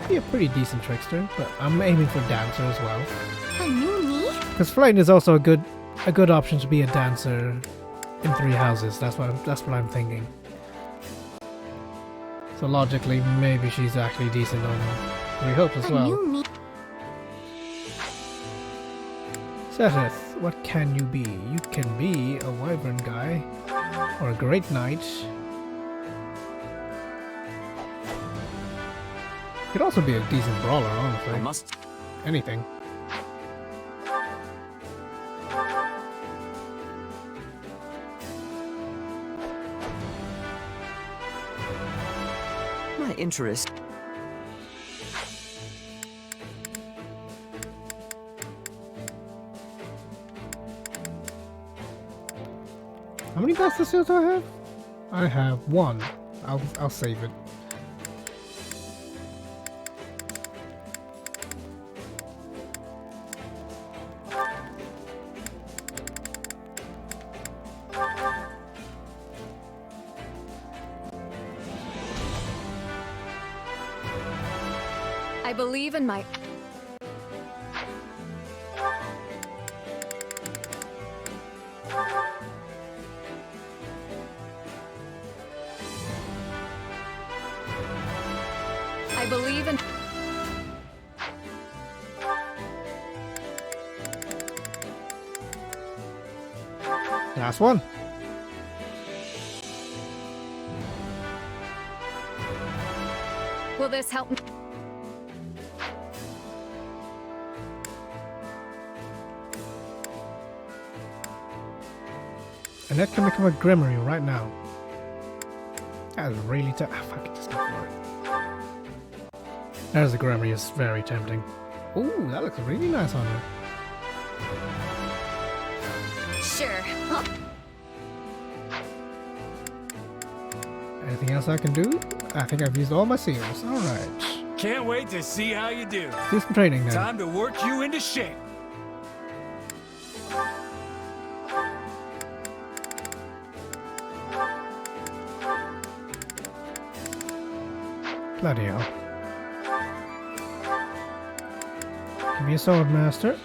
S1: be a pretty decent trickster, but I'm aiming for dancer as well.
S14: A new me?
S1: Because Flame is also a good option to be a dancer in 3 houses. That's what I'm thinking. So logically, maybe she's actually decent on 3 hopes as well. Setheth, what can you be? You can be a wyvern guy, or a great knight. You could also be a decent brawler, honestly. Anything.
S12: My interest.
S1: How many best seals do I have? I have 1. I'll save it.
S4: I believe in my... I believe in...
S1: Last one.
S4: Will this help me?
S1: Annette can become a Grimoire right now. That is really tough. Ah, fuck it, just go for it. There's the Grimoire, is very tempting. Ooh, that looks really nice on her.
S2: Sure.
S1: Anything else I can do? I think I've used all my seals. Alright.
S8: Can't wait to see how you do.
S1: Do some training then.
S8: Time to work you into shape.
S1: Bloody hell. Give me a sword master.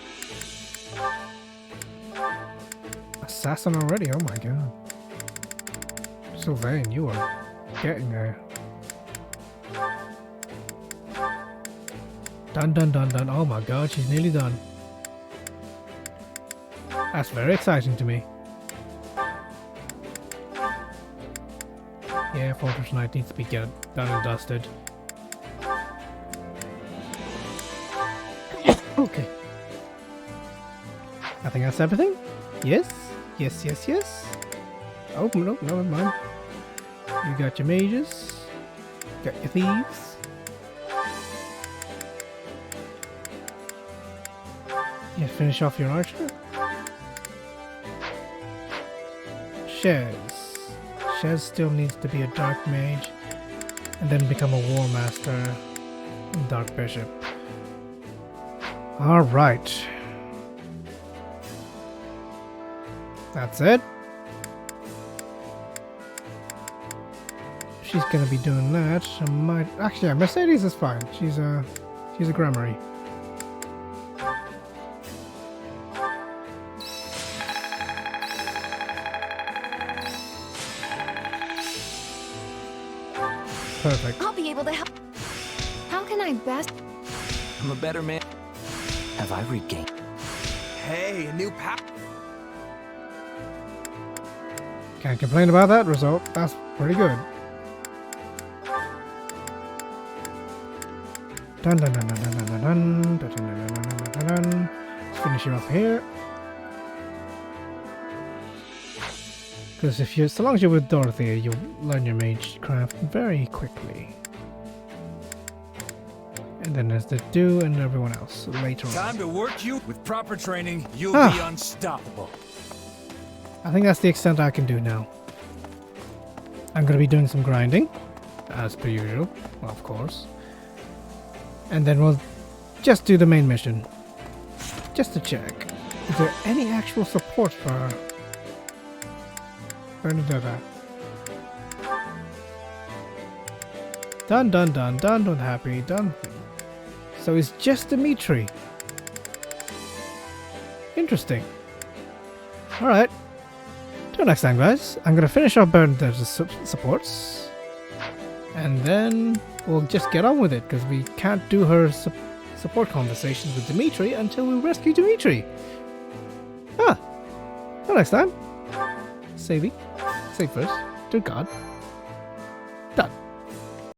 S1: Assassin already, oh my god. Sylvain, you are getting there. Done, done, done, done. Oh my god, she's nearly done. That's very exciting to me. Yeah, Fortress Knight needs to be done and dusted. Okay. I think that's everything. Yes? Yes, yes, yes. Oh, no, never mind. You got your mages. Got your thieves. Yeah, finish off your archer. Shez. Shez still needs to be a dark mage. And then become a war master and dark bishop. Alright. That's it. She's gonna be doing that. I might actually, yeah, Mercedes is fine. She's a Grammary. Perfect.
S2: I'll be able to help. How can I best?
S12: I'm a better man. Have I regained?
S6: Hey, a new power.
S1: Can't complain about that result. That's pretty good. Dun dun dun dun dun dun dun dun dun dun dun dun. Let's finish you up here. Because so long as you're with Dorothea, you'll learn your mage craft very quickly. And then there's the Dew and everyone else later on.
S13: Time to work you. With proper training, you'll be unstoppable.
S1: I think that's the extent I can do now. I'm going to be doing some grinding, as per usual, well, of course. And then we'll just do the main mission. Just to check. Is there any actual support for Bernadetta? Done, done, done, done, done, happy, done. So it's just Dimitri. Interesting. Alright. Till next time, guys. I'm gonna finish off Bernadetta's supports. And then we'll just get on with it, because we can't do her support conversations with Dimitri until we rescue Dimitri. Till next time. Save first. Dear God.